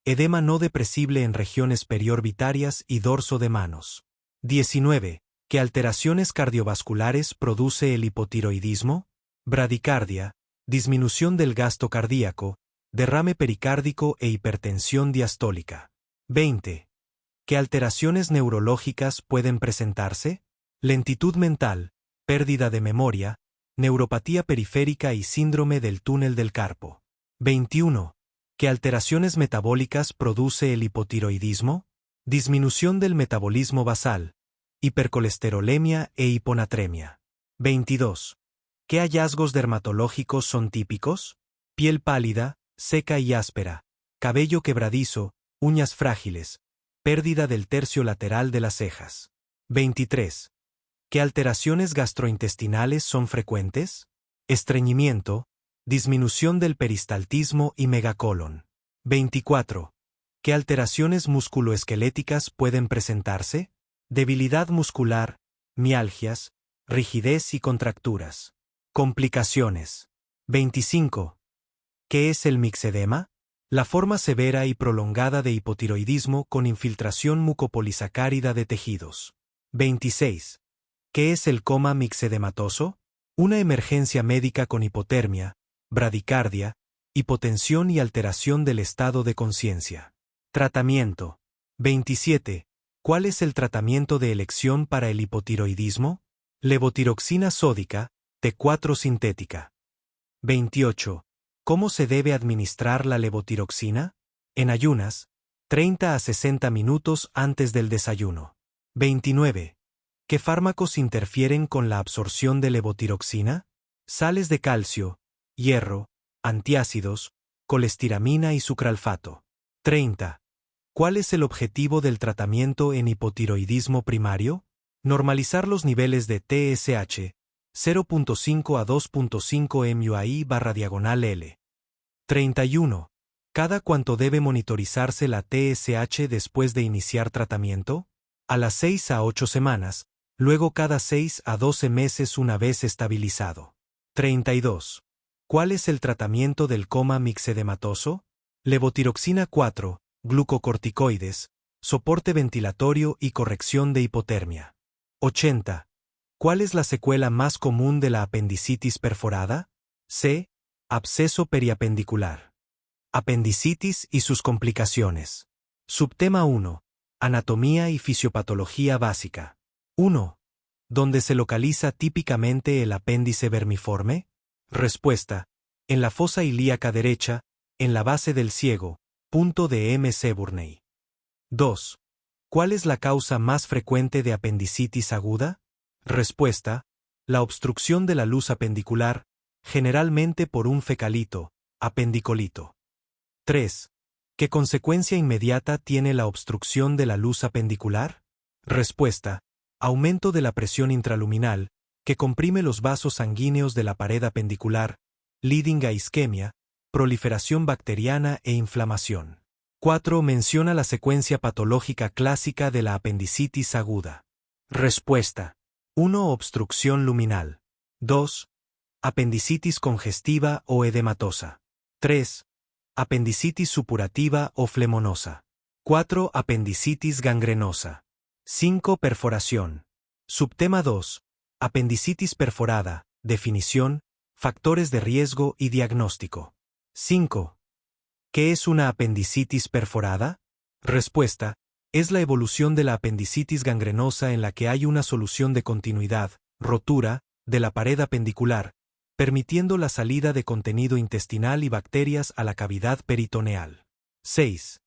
Edema no depresible en regiones periorbitarias y dorso de manos. 19. ¿Qué alteraciones cardiovasculares produce el hipotiroidismo? Bradicardia, disminución del gasto cardíaco, derrame pericárdico e hipertensión diastólica. 20. ¿Qué alteraciones neurológicas pueden presentarse? Lentitud mental, pérdida de memoria, neuropatía periférica y síndrome del túnel del carpo. 21. ¿Qué alteraciones metabólicas produce el hipotiroidismo? Disminución del metabolismo basal, hipercolesterolemia e hiponatremia. 22. ¿Qué hallazgos dermatológicos son típicos? Piel pálida, seca y áspera, cabello quebradizo, uñas frágiles, pérdida del tercio lateral de las cejas. 23. ¿Qué alteraciones gastrointestinales son frecuentes? Estreñimiento, disminución del peristaltismo y megacolon. 24. ¿Qué alteraciones musculoesqueléticas pueden presentarse? Debilidad muscular, mialgias, rigidez y contracturas. Complicaciones. 25. ¿Qué es el mixedema? La forma severa y prolongada de hipotiroidismo con infiltración mucopolisacárida de tejidos. 26. ¿Qué es el coma mixedematoso? Una emergencia médica con hipotermia, bradicardia, hipotensión y alteración del estado de conciencia. Tratamiento. 27. ¿Cuál es el tratamiento de elección para el hipotiroidismo? Levotiroxina sódica, T4 sintética. 28. ¿Cómo se debe administrar la levotiroxina? En ayunas, 30 a 60 minutos antes del desayuno. 29. ¿Qué fármacos interfieren con la absorción de levotiroxina? Sales de calcio, hierro, antiácidos, colestiramina y sucralfato. 30. ¿Cuál es el objetivo del tratamiento en hipotiroidismo primario? Normalizar los niveles de TSH, 0.5 a 2.5 MUAI/L. 31. ¿Cada cuánto debe monitorizarse la TSH después de iniciar tratamiento? A las 6 a 8 semanas, luego cada 6 a 12 meses una vez estabilizado. 32. ¿Cuál es el tratamiento del coma mixedematoso? Levotiroxina 4, glucocorticoides, soporte ventilatorio y corrección de hipotermia. 80. ¿Cuál es la secuela más común de la apendicitis perforada? C. Absceso periapendicular. Apendicitis y sus complicaciones. Subtema 1. Anatomía y fisiopatología básica. 1. ¿Dónde se localiza típicamente el apéndice vermiforme? Respuesta. En la fosa ilíaca derecha, en la base del ciego, punto de M. Seburney. 2. ¿Cuál es la causa más frecuente de apendicitis aguda? Respuesta. La obstrucción de la luz apendicular, generalmente por un fecalito, apendicolito. 3. ¿Qué consecuencia inmediata tiene la obstrucción de la luz apendicular? Respuesta. Aumento de la presión intraluminal, que comprime los vasos sanguíneos de la pared apendicular, leading a isquemia, proliferación bacteriana e inflamación. 4. Menciona la secuencia patológica clásica de la apendicitis aguda. Respuesta. 1. Obstrucción luminal. 2. Apendicitis congestiva o edematosa. 3. Apendicitis supurativa o flemonosa. 4. Apendicitis gangrenosa. 5. Perforación. Subtema 2. Apendicitis perforada, definición, factores de riesgo y diagnóstico. 5. ¿Qué es una apendicitis perforada? Respuesta. Es la evolución de la apendicitis gangrenosa en la que hay una solución de continuidad, rotura, de la pared apendicular, permitiendo la salida de contenido intestinal y bacterias a la cavidad peritoneal. 6.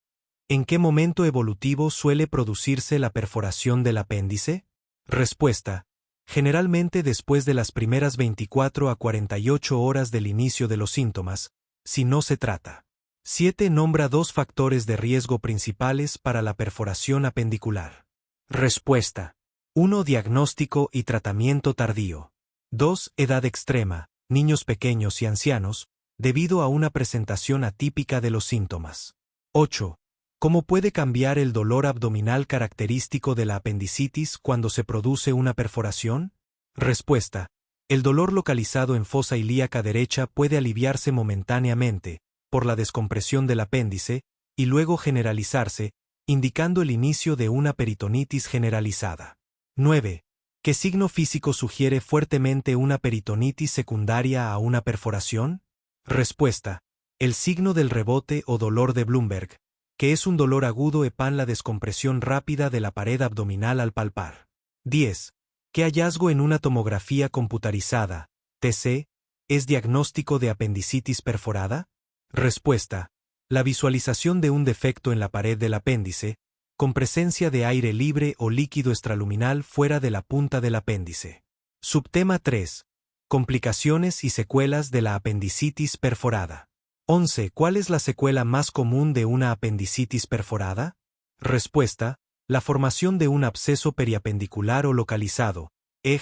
¿En qué momento evolutivo suele producirse la perforación del apéndice? Respuesta. Generalmente después de las primeras 24 a 48 horas del inicio de los síntomas, si no se trata. 7. Nombra dos factores de riesgo principales para la perforación apendicular. Respuesta. 1. Diagnóstico y tratamiento tardío. 2. Edad extrema, niños pequeños y ancianos, debido a una presentación atípica de los síntomas. 8. ¿Cómo puede cambiar el dolor abdominal característico de la apendicitis cuando se produce una perforación? Respuesta. El dolor localizado en fosa ilíaca derecha puede aliviarse momentáneamente, por la descompresión del apéndice, y luego generalizarse, indicando el inicio de una peritonitis generalizada. 9. ¿Qué signo físico sugiere fuertemente una peritonitis secundaria a una perforación? Respuesta. El signo del rebote o dolor de Blumberg, que es un dolor agudo en la descompresión rápida de la pared abdominal al palpar. 10. ¿Qué hallazgo en una tomografía computarizada, TC, es diagnóstico de apendicitis perforada? Respuesta. La visualización de un defecto en la pared del apéndice, con presencia de aire libre o líquido extraluminal fuera de la punta del apéndice. Subtema 3. Complicaciones y secuelas de la apendicitis perforada. 11. ¿Cuál es la secuela más común de una apendicitis perforada? Respuesta. La formación de un absceso periapendicular o localizado, EG,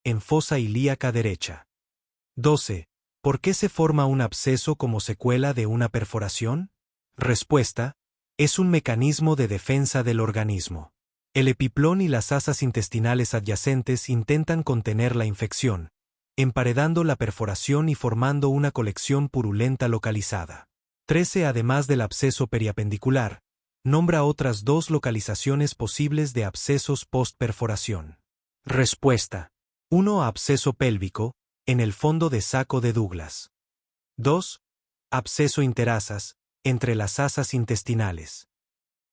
en fosa ilíaca derecha. 12. ¿Por qué se forma un absceso como secuela de una perforación? Respuesta. Es un mecanismo de defensa del organismo. El epiplón y las asas intestinales adyacentes intentan contener la infección, emparedando la perforación y formando una colección purulenta localizada. 13. Además del absceso periapendicular, nombra otras dos localizaciones posibles de abscesos post-perforación. Respuesta. 1. Absceso pélvico, en el fondo de saco de Douglas. 2. Absceso interasas, entre las asas intestinales.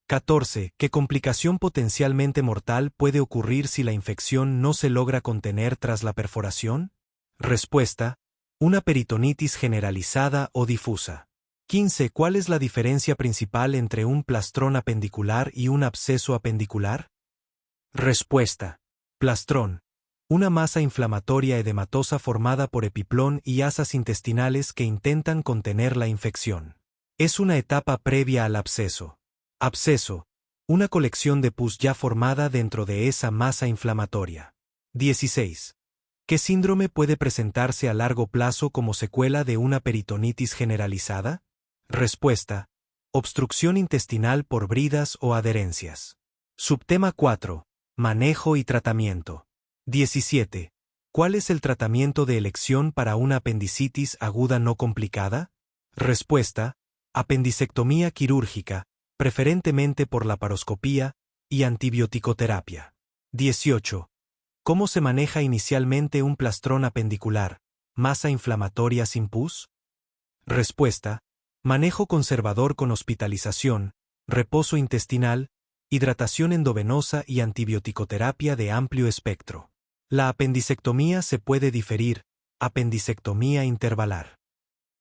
14. ¿Qué complicación potencialmente mortal puede ocurrir si la infección no se logra contener tras la perforación? Respuesta. Una peritonitis generalizada o difusa. 15. ¿Cuál es la diferencia principal entre un plastrón apendicular y un absceso apendicular? Respuesta. Plastrón. Una masa inflamatoria edematosa formada por epiplón y asas intestinales que intentan contener la infección. Es una etapa previa al absceso. Absceso. Una colección de pus ya formada dentro de esa masa inflamatoria. 16. ¿Qué síndrome puede presentarse a largo plazo como secuela de una peritonitis generalizada? Respuesta. Obstrucción intestinal por bridas o adherencias. Subtema 4. Manejo y tratamiento. 17. ¿Cuál es el tratamiento de elección para una apendicitis aguda no complicada? Respuesta. Apendicectomía quirúrgica, preferentemente por laparoscopía, y antibioticoterapia. 18. ¿Cómo se maneja inicialmente un plastrón apendicular, masa inflamatoria sin pus? Respuesta. Manejo conservador con hospitalización, reposo intestinal, hidratación endovenosa y antibioticoterapia de amplio espectro. La apendicectomía se puede diferir, apendicectomía intervalar.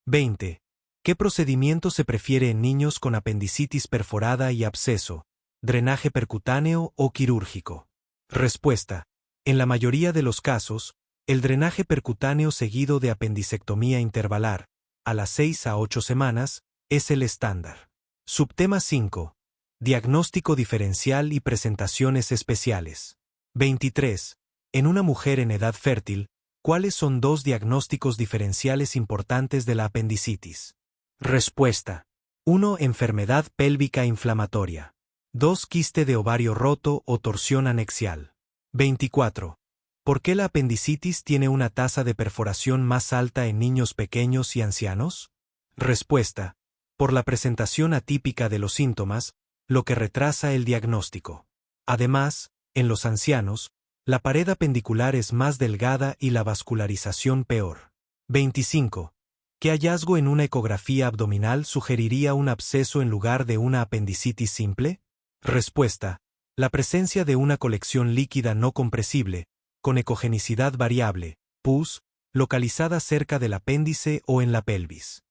20. ¿Qué procedimiento se prefiere en niños con apendicitis perforada y absceso, drenaje percutáneo o quirúrgico? Respuesta. En la mayoría de los casos, el drenaje percutáneo seguido de apendicectomía intervalar, a las 6 a 8 semanas, es el estándar. Subtema 5. Diagnóstico diferencial y presentaciones especiales. 23. En una mujer en edad fértil, ¿cuáles son dos diagnósticos diferenciales importantes de la apendicitis? Respuesta. 1. Enfermedad pélvica inflamatoria. 2. Quiste de ovario roto o torsión anexial. 24. ¿Por qué la apendicitis tiene una tasa de perforación más alta en niños pequeños y ancianos? Respuesta. Por la presentación atípica de los síntomas, lo que retrasa el diagnóstico. Además, en los ancianos, la pared apendicular es más delgada y la vascularización peor. 25. ¿Qué hallazgo en una ecografía abdominal sugeriría un absceso en lugar de una apendicitis simple? Respuesta. La presencia de una colección líquida no compresible, con ecogenicidad variable, pus, localizada cerca del apéndice o en la pelvis.